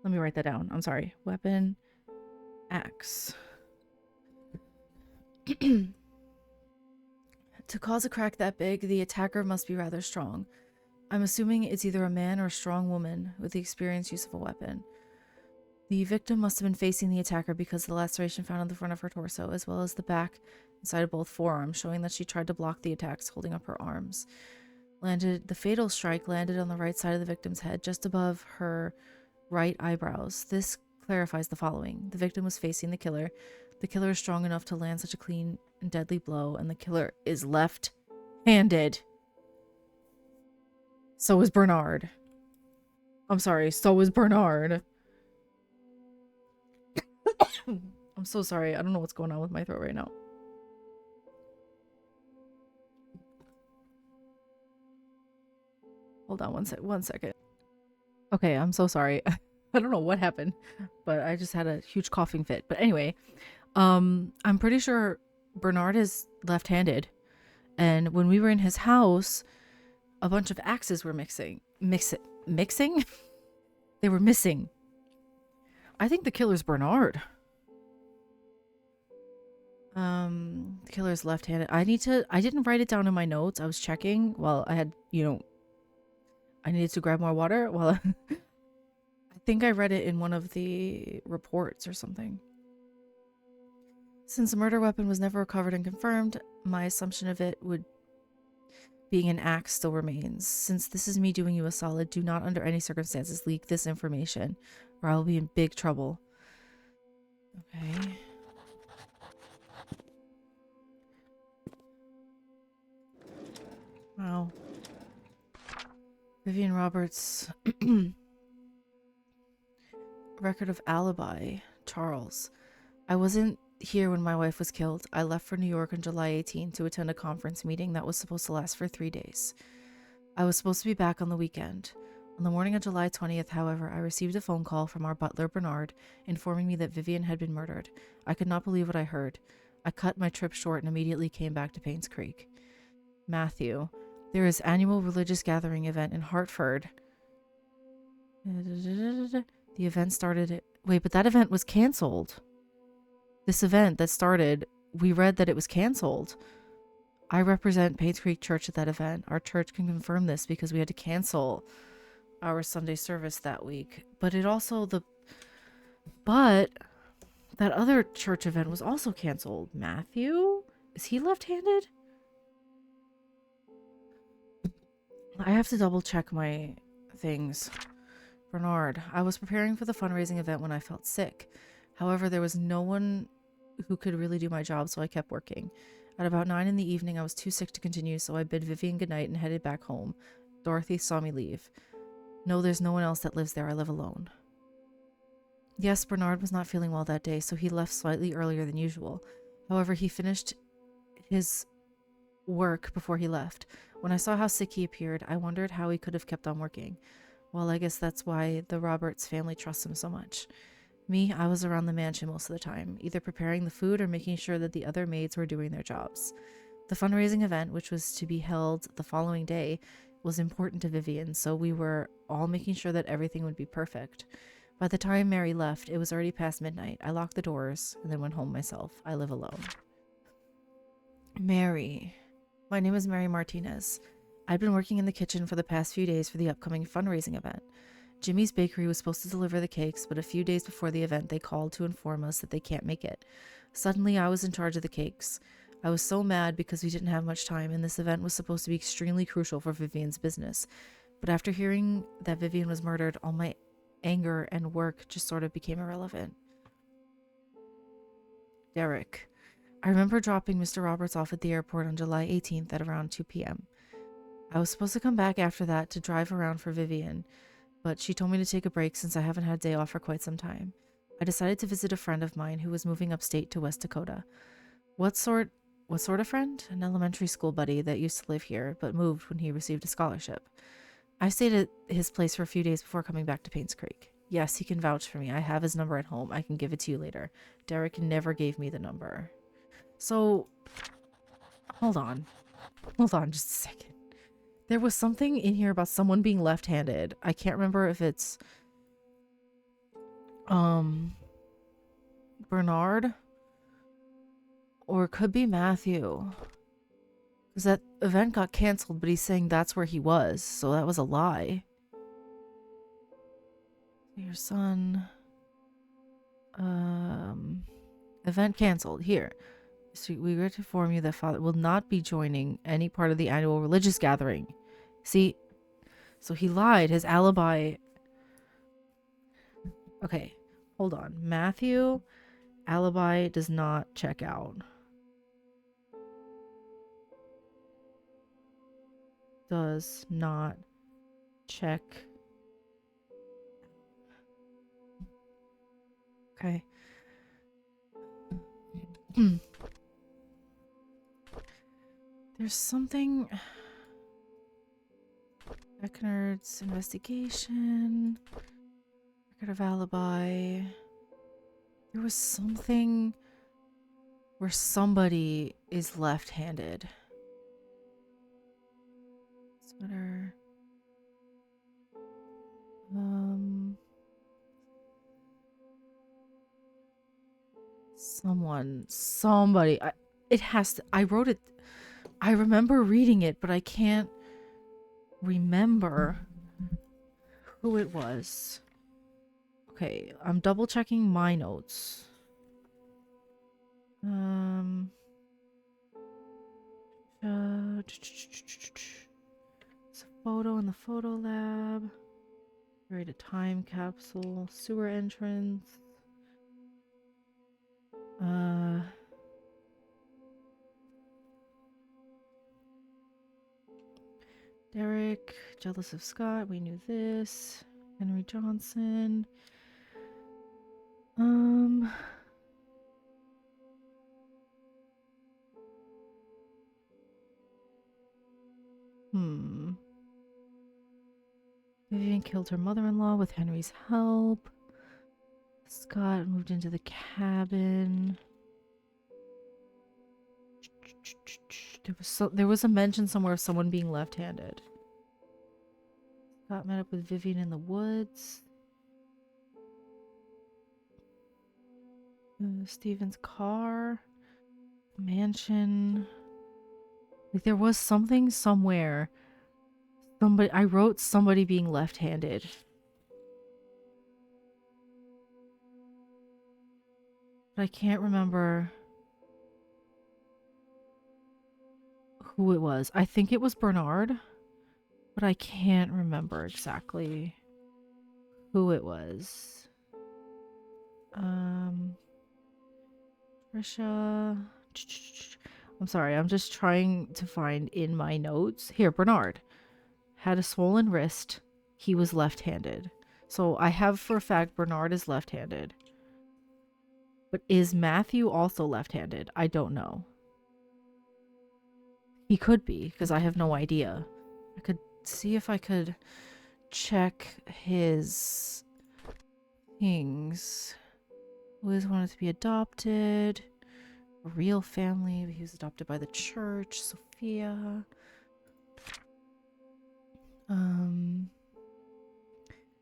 Let me write that down. I'm sorry. Weapon, axe. To cause a crack that big, the attacker must be rather strong. I'm assuming it's either a man or a strong woman with the experienced use of a weapon. The victim must have been facing the attacker because of the laceration found on the front of her torso, as well as the back and side of both forearms, showing that she tried to block the attacks, holding up her arms. The fatal strike landed on the right side of the victim's head, just above her right eyebrows. This clarifies the following. The victim was facing the killer. The killer is strong enough to land such a clean and deadly blow, and the killer is left-handed. So is Bernard. I'm sorry, so is Bernard. I'm so sorry. I don't know what's going on with my throat right now. Hold on one second. Okay, I'm so sorry. I don't know what happened, but I just had a huge coughing fit. But anyway, I'm pretty sure Bernard is left-handed. And when we were in his house, a bunch of axes were mixing? They were missing. I think the killer's Bernard. The killer's left-handed. I didn't write it down in my notes. I was checking. Well, I had, I needed to grab more water. Well, I think I read it in one of the reports or something. Since the murder weapon was never recovered and confirmed, my assumption of it would being an axe still remains. Since this is me doing you a solid, do not under any circumstances leak this information, or I will be in big trouble. Okay. Wow. Vivian Roberts. Record of alibi. Charles. I wasn't here when my wife was killed. I left for New York on July 18 to attend a conference meeting that was supposed to last for 3 days. I was supposed to be back on the weekend. On the morning of July 20th, however, I received a phone call from our butler, Bernard, informing me that Vivian had been murdered. I could not believe what I heard. I cut my trip short and immediately came back to Painscreek. Matthew. There is annual religious gathering event in Hartford. The event started... Wait, but that event was canceled. This event that started, we read that it was canceled. I represent Painscreek Church at that event. Our church can confirm this because we had to cancel our Sunday service that week. But it also... But that other church event was also canceled. Matthew? Is he left-handed? I have to double check my things. Bernard. I was preparing for the fundraising event when I felt sick. However, there was no one who could really do my job, so I kept working. At about 9 in the evening, I was too sick to continue, so I bid Vivian goodnight and headed back home. Dorothy saw me leave. No, there's no one else that lives there. I live alone. Yes, Bernard was not feeling well that day, so he left slightly earlier than usual. However, he finished his work before he left. When I saw how sick he appeared, I wondered how he could have kept on working. Well, I guess that's why the Roberts family trusts him so much. Me, I was around the mansion most of the time, either preparing the food or making sure that the other maids were doing their jobs. The fundraising event, which was to be held the following day, was important to Vivian, so we were all making sure that everything would be perfect. By the time Mary left, it was already past midnight. I locked the doors and then went home myself. I live alone. Mary. My name is Mary Martinez. I'd been working in the kitchen for the past few days for the upcoming fundraising event. Jimmy's Bakery was supposed to deliver the cakes, but a few days before the event, they called to inform us that they can't make it. Suddenly, I was in charge of the cakes. I was so mad because we didn't have much time, and this event was supposed to be extremely crucial for Vivian's business. But after hearing that Vivian was murdered, all my anger and work just sort of became irrelevant. Derek. I remember dropping Mr. Roberts off at the airport on July 18th at around 2 p.m. I was supposed to come back after that to drive around for Vivian, but she told me to take a break since I haven't had a day off for quite some time. I decided to visit a friend of mine who was moving upstate to West Dakota. What sort of friend? An elementary school buddy that used to live here, but moved when he received a scholarship. I stayed at his place for a few days before coming back to Painscreek. Yes, he can vouch for me. I have his number at home. I can give it to you later. Derek never gave me the number. So, hold on just a second. There was something in here about someone being left-handed. I can't remember if it's Bernard or it could be Matthew. Because that event got canceled, but he's saying that's where he was, so that was a lie. Your son. Event canceled. Here. So we regret to inform you that Father will not be joining any part of the annual religious gathering. See? So he lied. His alibi... Okay. Hold on. Matthew, alibi does not check out. Does not Check. Okay. There's something. Ecknert's investigation. Record of alibi. There was something where somebody is left-handed. Sweater. Somebody. It has to. I wrote it. I remember reading it, but I can't remember who it was. Okay, I'm double checking my notes. It's a photo in the photo lab. Create a time capsule. Sewer entrance. Derek, jealous of Scott. We knew this. Henry Johnson. Vivian killed her mother-in-law with Henry's help. Scott moved into the cabin. There was a mention somewhere of someone being left-handed. Scott met up with Vivian in the woods. Steven's car. Mansion. Like there was something somewhere. I wrote somebody being left-handed. But I can't remember who it was. I think it was Bernard, but I can't remember exactly who it was. Trisha. I'm sorry, I'm just trying to find in my notes. Here, Bernard had a swollen wrist. He was left-handed. So I have for a fact Bernard is left-handed. But is Matthew also left-handed? I don't know. He could be, because I have no idea. I could see if I could check his things. Always wanted to be adopted. A real family. He was adopted by the church. Sophia.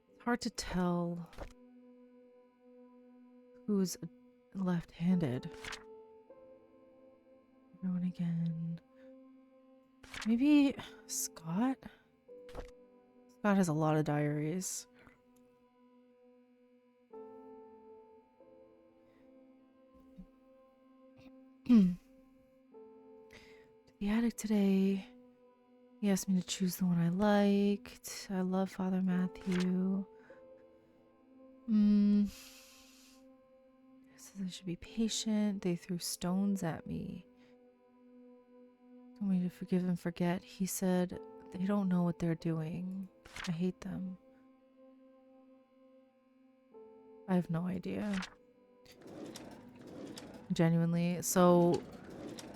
It's hard to tell who's left-handed. Everyone again. Maybe Scott? Scott has a lot of diaries. To the attic today. He asked me to choose the one I liked. I love Father Matthew. Says I should be patient. They threw stones at me. Told me to forgive and forget. He said they don't know what they're doing. I hate them. I have no idea. Genuinely. So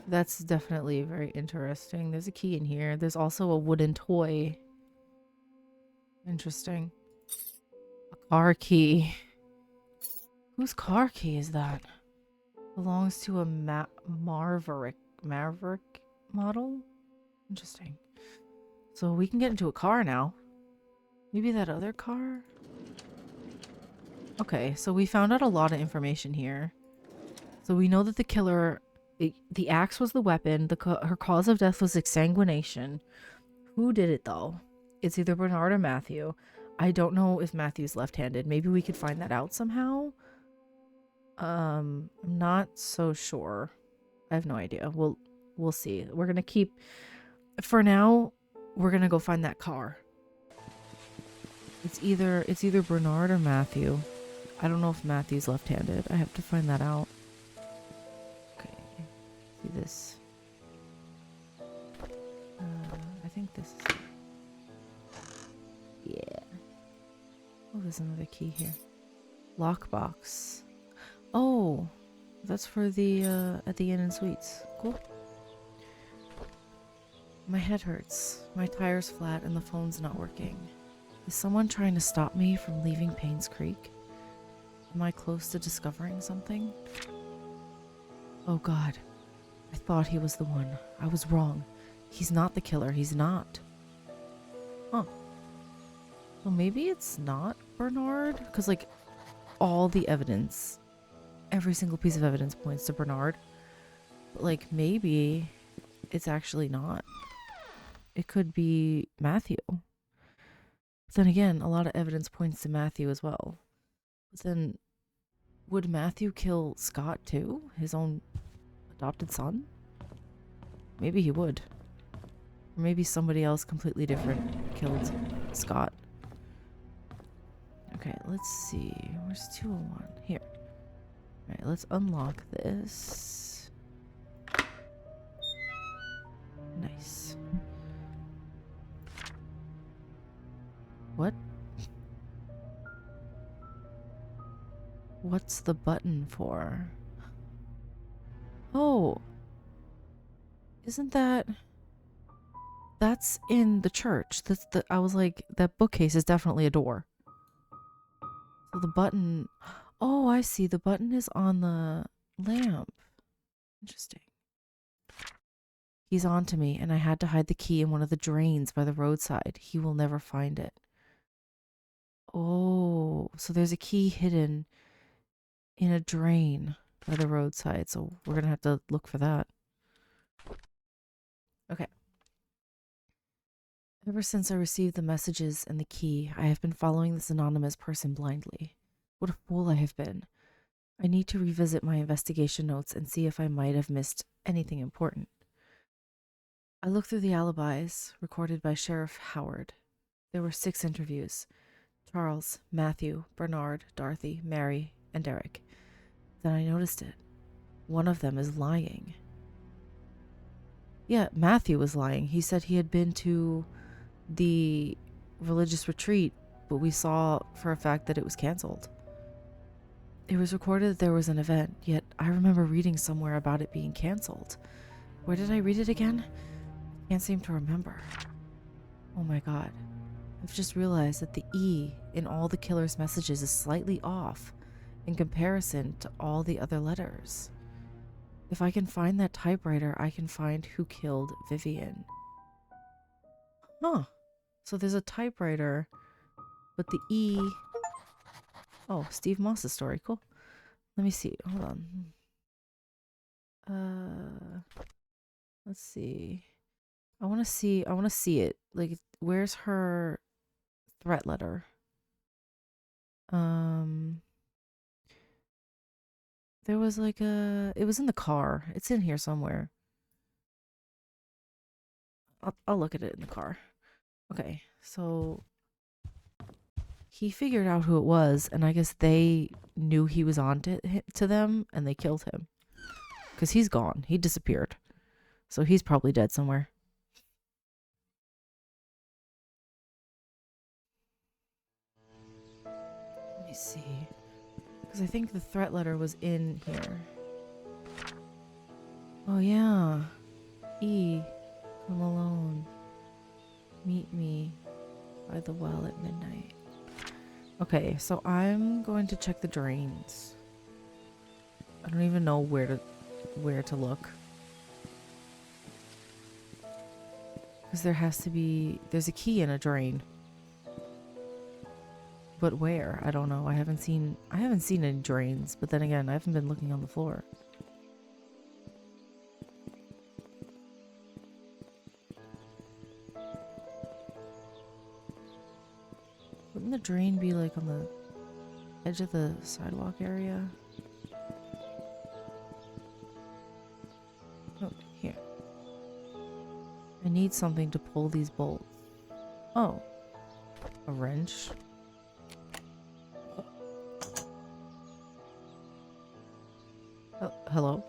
that's definitely very interesting. There's a key in here. There's also a wooden toy. Interesting. A car key. Whose car key is that? Belongs to a Maverick model? Interesting. So we can get into a car now. Maybe that other car? Okay, so we found out a lot of information here. So we know that the killer... The axe was the weapon. Her cause of death was exsanguination. Who did it, though? It's either Bernard or Matthew. I don't know if Matthew's left-handed. Maybe we could find that out somehow. I'm not so sure. I have no idea. We'll see. We're gonna keep... For now, we're gonna go find that car. It's either Bernard or Matthew. I don't know if Matthew's left-handed. I have to find that out. See this. I think this is Oh, there's another key here. Lockbox. Oh, that's for the, at the Inn and Suites. Cool. My head hurts. My tire's flat and the phone's not working. Is someone trying to stop me from leaving Painscreek? Am I close to discovering something? Oh god. I thought he was the one. I was wrong. He's not the killer. He's not. Huh. Well, maybe it's not Bernard? Because, like, all the evidence, every single piece of evidence points to Bernard. But, like, maybe it's actually not. It could be Matthew. But then again, a lot of evidence points to Matthew as well. But then, would Matthew kill Scott too? His own adopted son? Maybe he would. Or maybe somebody else completely different killed Scott. Okay, let's see. Where's 201? Here. Alright, let's unlock this. Nice. What? What's the button for? Oh. Isn't that... That's in the church. That's the... I was like, that bookcase is definitely a door. So the button... Oh, I see. The button is on the lamp. Interesting. He's on to me, and I had to hide the key in one of the drains by the roadside. He will never find it. Oh, so there's a key hidden in a drain by the roadside. So we're going to have to look for that. Okay. Ever since I received the messages and the key, I have been following this anonymous person blindly. What a fool I have been. I need to revisit my investigation notes and see if I might have missed anything important. I looked through the alibis recorded by Sheriff Howard. There were 6 interviews. Charles, Matthew, Bernard, Dorothy, Mary, and Derek. Then I noticed it. One of them is lying. Yeah, Matthew was lying. He said he had been to the religious retreat, but we saw for a fact that it was canceled. It was recorded that there was an event, yet I remember reading somewhere about it being canceled. Where did I read it again? Can't seem to remember. Oh my god. I've just realized that the E in all the killer's messages is slightly off in comparison to all the other letters. If I can find that typewriter, I can find who killed Vivian. Huh. So there's a typewriter, but the E... Oh, Steve Moss's story. Cool. Let me see. Hold on. Let's see. I want to see it. Like, where's her threat letter? There was like it was in the car. It's in here somewhere. I'll look at it in the car. Okay, so he figured out who it was, and I guess they knew he was on to them, and they killed him. Because he's gone. He disappeared. So he's probably dead somewhere. Let me see. Because I think the threat letter was in here. Oh yeah. E. Come alone. Meet me by the well at midnight. Okay, so I'm going to check the drains. I don't even know where to look. Because there's a key in a drain. But where? I don't know. I haven't seen any drains, but then again, I haven't been looking on the floor. Wouldn't the drain be like on the edge of the sidewalk area? Oh, here. I need something to pull these bolts. Oh. A wrench. Hello?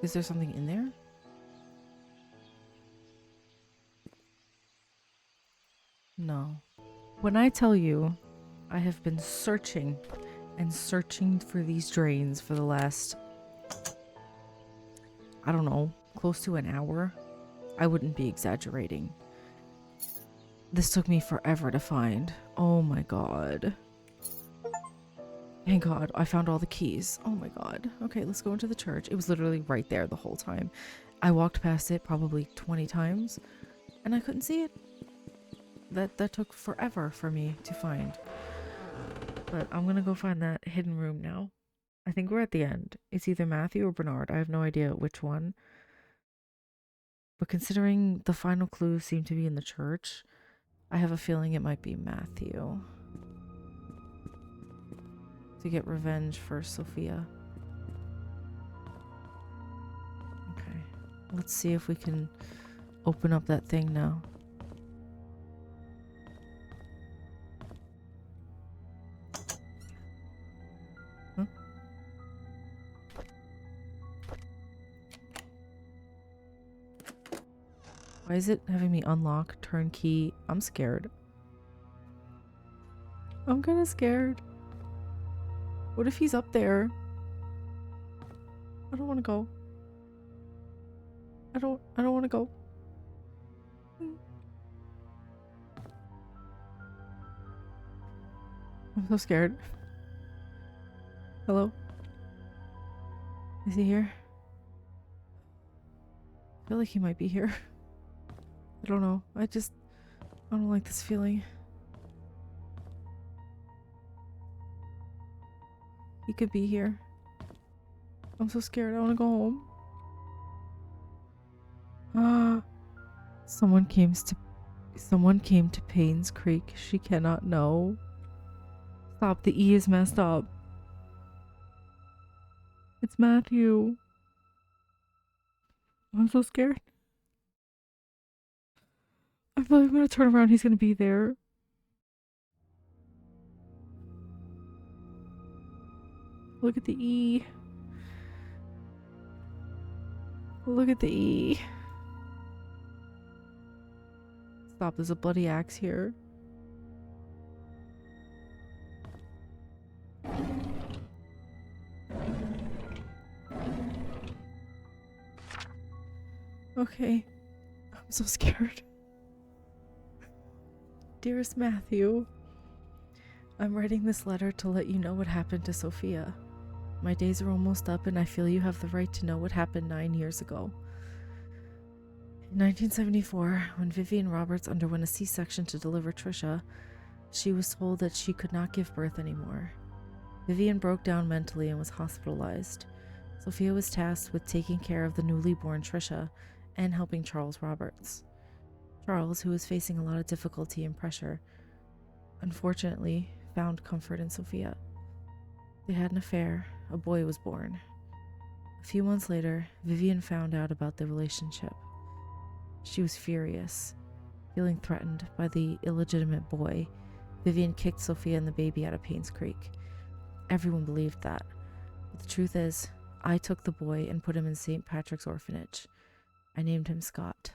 Is there something in there? No. When I tell you, I have been searching and searching for these drains for the last, I don't know, close to an hour. I wouldn't be exaggerating. This took me forever to find. Oh my god. Thank god, I found all the keys. Oh my god. Okay, let's go into the church. It was literally right there the whole time. I walked past it probably 20 times and I couldn't see it. That took forever for me to find. But I'm gonna go find that hidden room now. I think we're at the end. It's either Matthew or Bernard. I have no idea which one. But considering the final clues seem to be in the church, I have a feeling it might be Matthew. To get revenge for Sophia. Okay. Let's see if we can open up that thing now. Huh? Why is it having me unlock turnkey? I'm scared. I'm kind of scared. What if he's up there? I don't want to go. I don't want to go. I'm so scared. Hello? Is he here? I feel like he might be here. I don't know. I don't like this feeling. He could be here. I'm so scared. I want to go home. Ah. Someone came to Painscreek. She cannot know. Stop. The E is messed up. It's Matthew. I'm so scared. I feel like I'm gonna turn around. He's gonna be there. Look at the E. Look at the E. Stop, there's a bloody axe here. Okay. I'm so scared. Dearest Matthew, I'm writing this letter to let you know what happened to Sophia. My days are almost up and I feel you have the right to know what happened 9 years ago. In 1974, when Vivian Roberts underwent a C-section to deliver Trisha, she was told that she could not give birth anymore. Vivian broke down mentally and was hospitalized. Sophia was tasked with taking care of the newly born Trisha and helping Charles Roberts. Charles, who was facing a lot of difficulty and pressure, unfortunately found comfort in Sophia. They had an affair. A boy was born. A few months later, Vivian found out about the relationship. She was furious. Feeling threatened by the illegitimate boy, Vivian kicked Sophia and the baby out of Painscreek. Everyone believed that. But the truth is, I took the boy and put him in St. Patrick's orphanage. I named him Scott.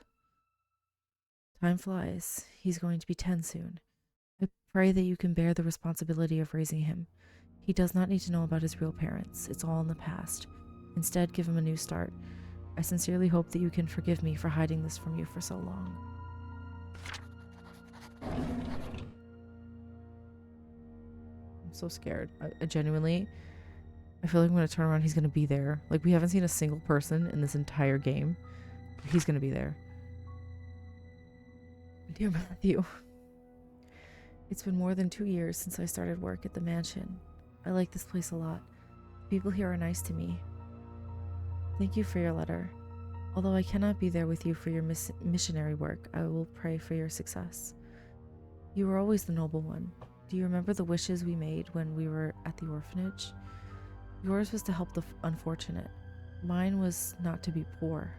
Time flies. He's going to be 10 soon. I pray that you can bear the responsibility of raising him. He does not need to know about his real parents. It's all in the past. Instead, give him a new start. I sincerely hope that you can forgive me for hiding this from you for so long. I'm so scared. I genuinely, I feel like I'm going to turn around. He's going to be there. Like, we haven't seen a single person in this entire game. He's going to be there. Dear Matthew, it's been more than 2 years since I started work at the mansion. I like this place a lot. People here are nice to me. Thank you for your letter. Although I cannot be there with you for your missionary work, I will pray for your success. You were always the noble one. Do you remember the wishes we made when we were at the orphanage? Yours was to help the unfortunate. Mine was not to be poor.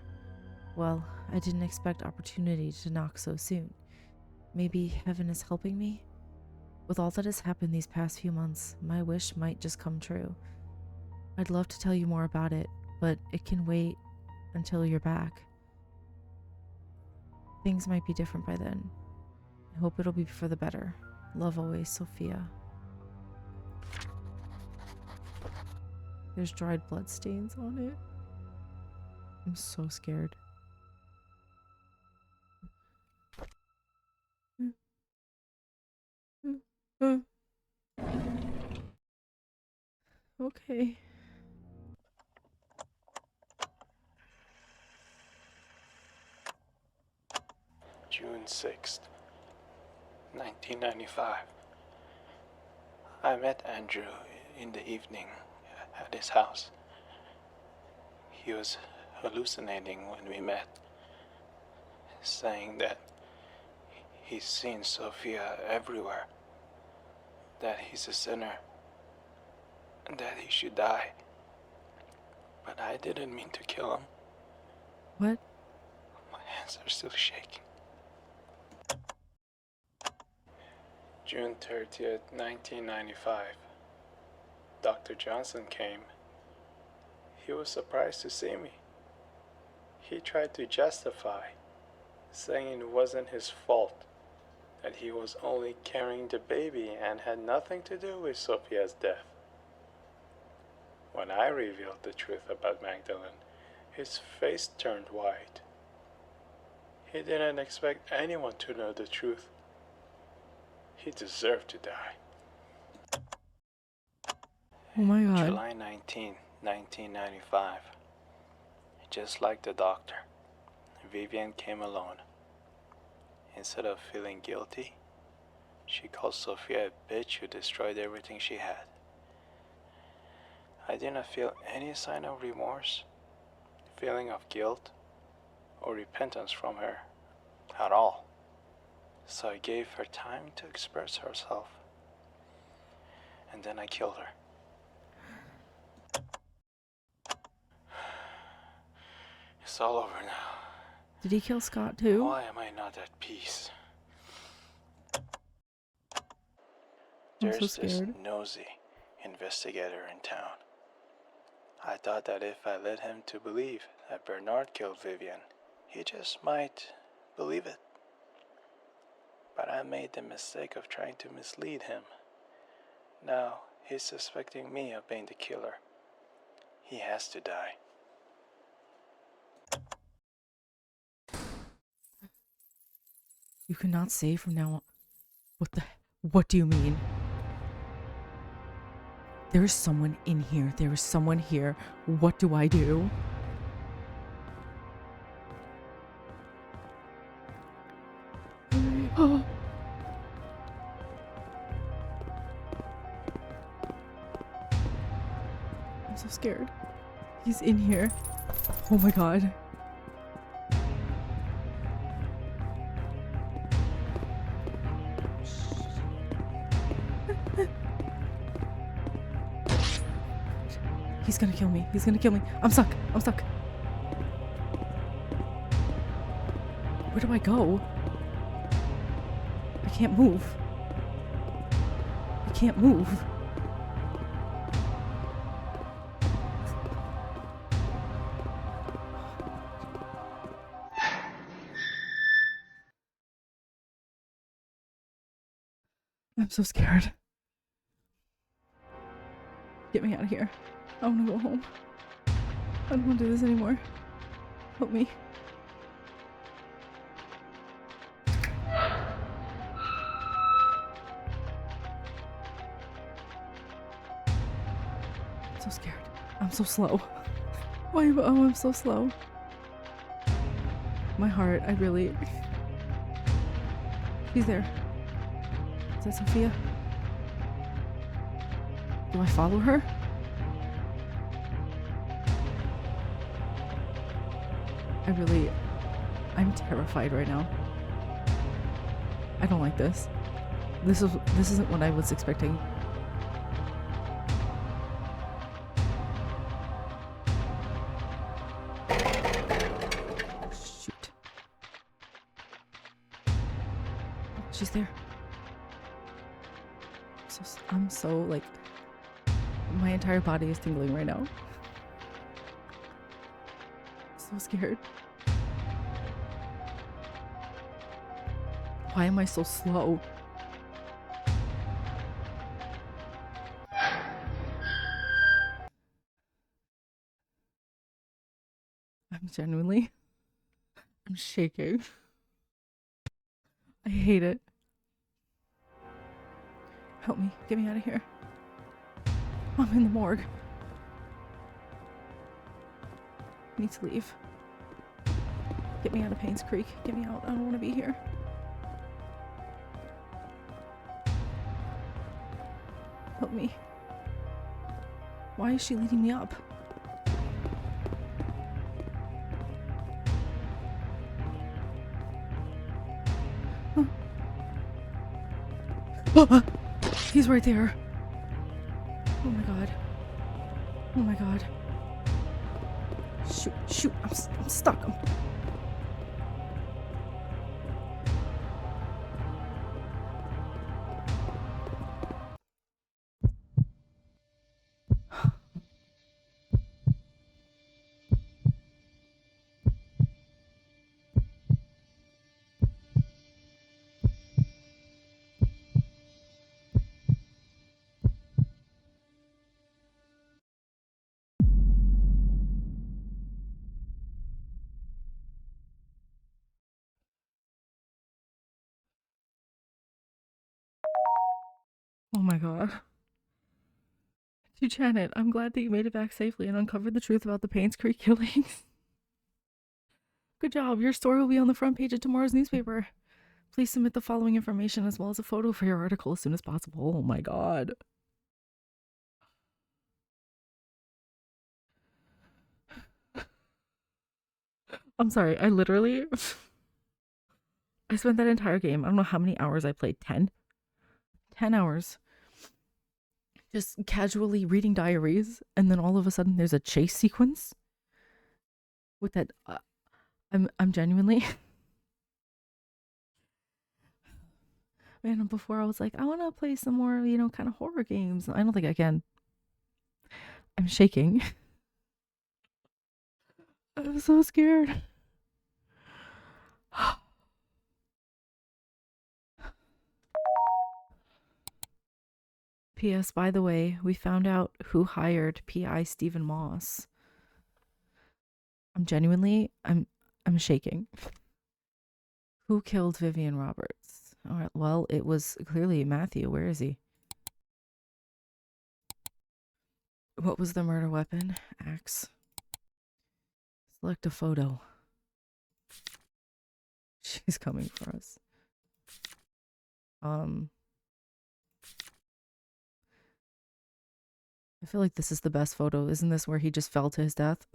Well, I didn't expect opportunity to knock so soon. Maybe heaven is helping me? With all that has happened these past few months, my wish might just come true. I'd love to tell you more about it, but it can wait until you're back. Things might be different by then. I hope it'll be for the better. Love always, Sophia. There's dried blood stains on it. I'm so scared. Okay. June 6th, 1995. I met Andrew in the evening at his house. He was hallucinating when we met, saying that he's seen Sophia everywhere, that he's a sinner, and that he should die. But I didn't mean to kill him. What? My hands are still shaking. June 30th, 1995. Dr. Johnson came. He was surprised to see me. He tried to justify, saying it wasn't his fault, that he was only carrying the baby and had nothing to do with Sophia's death. When I revealed the truth about Magdalene, his face turned white. He didn't expect anyone to know the truth. He deserved to die. Oh my God. July 19, 1995. Just like the doctor, Vivian came alone. Instead of feeling guilty, she called Sophia a bitch who destroyed everything she had. I didn't feel any sign of remorse, feeling of guilt, or repentance from her at all. So I gave her time to express herself. And then I killed her. It's all over now. Did he kill Scott too? Why am I not at peace? I'm There's so this scared. nosy investigator in town. I thought that if I led him to believe that Bernard killed Vivian, he just might believe it. But I made the mistake of trying to mislead him. Now he's suspecting me of being the killer. He has to die. You cannot say from now on. What do you mean? There is someone in here. There is someone here. What do I do? Oh. I'm so scared. He's in here. Oh my God. He's gonna kill me. He's gonna kill me. I'm stuck. I'm stuck. Where do I go? I can't move. I can't move. I'm so scared. Get me out of here. I want to go home. I don't want to do this anymore. Help me. I'm so scared. I'm so slow. Why? Oh, I'm so slow. My heart, I really... She's there. Is that Sophia? Do I follow her? I'm terrified right now. I don't like this. This isn't what I was expecting. Shoot. She's there. I'm so like, my entire body is tingling right now. I'm so scared. Why am I so slow? I'm shaking. I hate it. Help me. Get me out of here. I'm in the morgue. I need to leave. Get me out of Painscreek. Get me out. I don't want to be here. Help me. Why is she leading me up? Huh. He's right there. Oh my god. Oh my god. Shoot, shoot. I'm stuck. Oh my god. To Janet, I'm glad that you made it back safely and uncovered the truth about the Painscreek killings. Good job. Your story will be on the front page of tomorrow's newspaper. Please submit the following information as well as a photo for your article as soon as possible. Oh my god. I'm sorry. I literally... I spent that entire game. I don't know how many hours I played. 10? 10 hours. Just casually reading diaries, and then all of a sudden there's a chase sequence with that. I'm genuinely. Man, before I was like, I want to play some more, kind of horror games. I don't think I can. I'm shaking. I'm so scared. P.S. By the way, we found out who hired P.I. Stephen Moss. I'm shaking. Who killed Vivian Roberts? All right, well, it was clearly Matthew. Where is he? What was the murder weapon? Axe. Select a photo. She's coming for us. I feel like this is the best photo. Isn't this where he just fell to his death?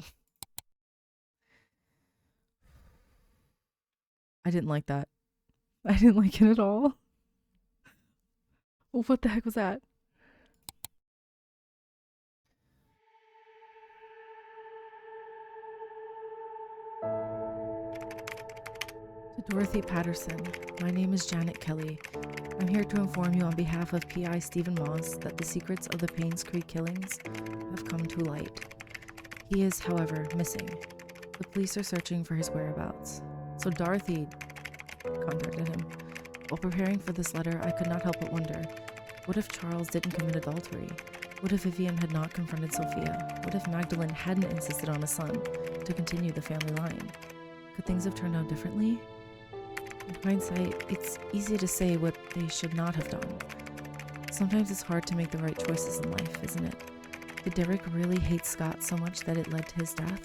I didn't like that. I didn't like it at all. What the heck was that? To Dorothy Patterson, my name is Janet Kelly. I'm here to inform you on behalf of P.I. Stephen Moss that the secrets of the Painscreek killings have come to light. He is, however, missing. The police are searching for his whereabouts. So Dorothy contacted him. While preparing for this letter, I could not help but wonder, what if Charles didn't commit adultery? What if Vivian had not confronted Sophia? What if Magdalene hadn't insisted on a son to continue the family line? Could things have turned out differently? In hindsight, it's easy to say what they should not have done. Sometimes it's hard to make the right choices in life, isn't it? Did Derek really hate Scott so much that it led to his death?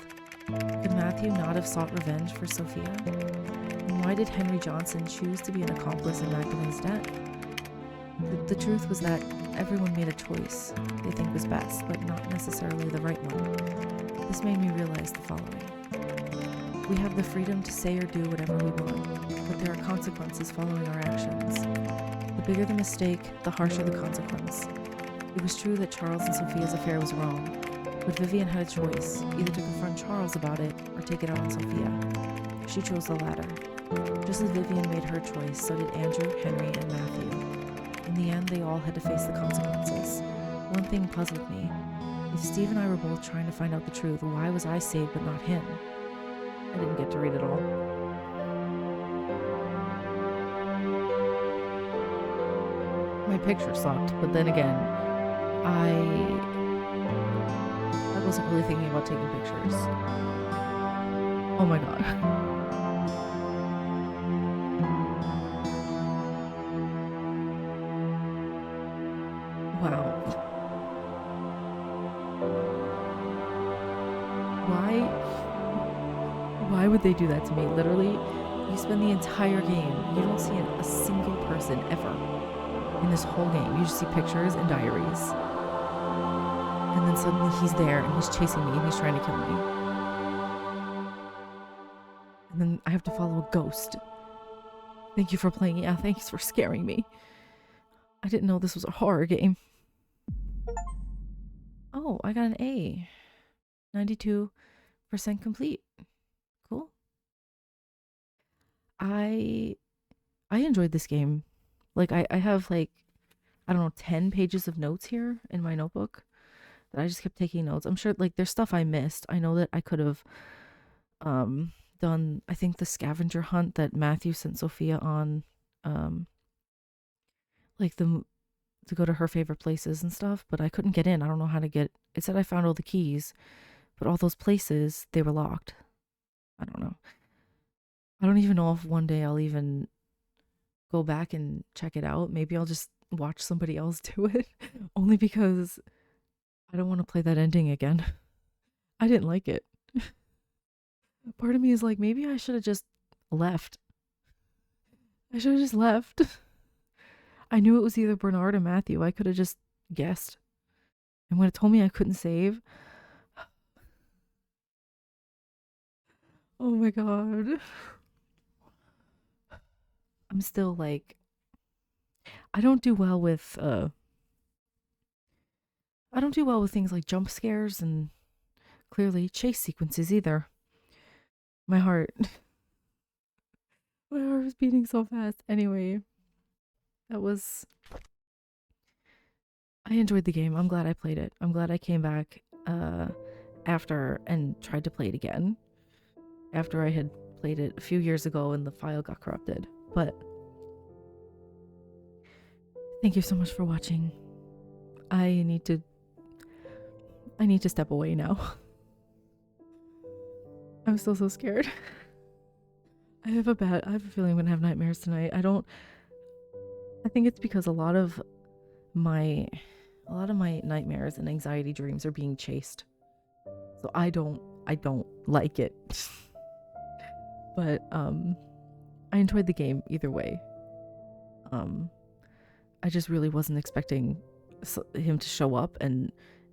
Could Matthew not have sought revenge for Sophia? And why did Henry Johnson choose to be an accomplice in Magdalene's death? The truth was that everyone made a choice they think was best, but not necessarily the right one. This made me realize the following. We have the freedom to say or do whatever we want, but there are consequences following our actions. The bigger the mistake, the harsher the consequence. It was true that Charles and Sophia's affair was wrong, but Vivian had a choice, either to confront Charles about it or take it out on Sophia. She chose the latter. Just as Vivian made her choice, so did Andrew, Henry, and Matthew. In the end, they all had to face the consequences. One thing puzzled me. If Steve and I were both trying to find out the truth, why was I saved but not him? I didn't get to read it all. My picture sucked, but then again, I wasn't really thinking about taking pictures. Oh my god. Wow. Why why would they do that to me? Literally, you spend the entire game, you don't see a single person ever in this whole game. You just see pictures and diaries. And then suddenly he's there and he's chasing me and he's trying to kill me. And then I have to follow a ghost. Thank you for playing. Yeah, thanks for scaring me. I didn't know this was a horror game. Oh, I got an A. 92% complete. Cool. I enjoyed this game. Like I have like, I don't know, 10 pages of notes here in my notebook that I just kept taking notes. I'm sure like there's stuff I missed. I know that I could have done, I think, the scavenger hunt that Matthew sent Sophia on, like the to go to her favorite places and stuff, but I couldn't get in. I don't know how to get. It said I found all the keys, but all those places, they were locked. I don't know. I don't even know if one day I'll even go back and check it out. Maybe I'll just watch somebody else do it, only because I don't want to play that ending again. I didn't like it. Part of me is like, maybe I should have just left. I should have just left. I knew it was either Bernard or Matthew. I could have just guessed. And when it told me I couldn't save, oh my god. I'm still like, I don't do well with I don't do well with things like jump scares and clearly chase sequences either. My heart my heart was beating so fast. Anyway, that was I enjoyed the game. I'm glad I played it. I'm glad I came back after and tried to play it again after I had played it a few years ago and the file got corrupted. But thank you so much for watching. I need to step away now. I'm still so scared. I have a feeling I'm gonna have nightmares tonight. I think it's because a lot of my nightmares and anxiety dreams are being chased. So I don't like it. But I enjoyed the game either way. I just really wasn't expecting him to show up and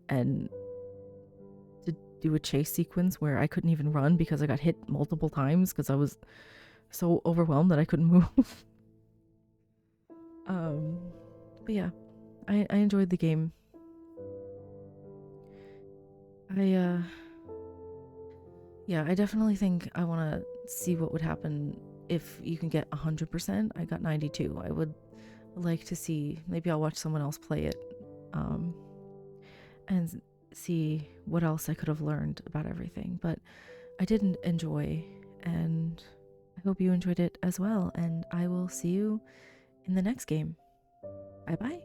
to do a chase sequence where I couldn't even run because I got hit multiple times because I was so overwhelmed that I couldn't move. But yeah, I enjoyed the game. I definitely think I want to see what would happen if you can get 100%. I got 92. I would like to see, maybe I'll watch someone else play it and see what else I could have learned about everything. But I did enjoy, and I hope you enjoyed it as well. And I will see you in the next game. Bye bye.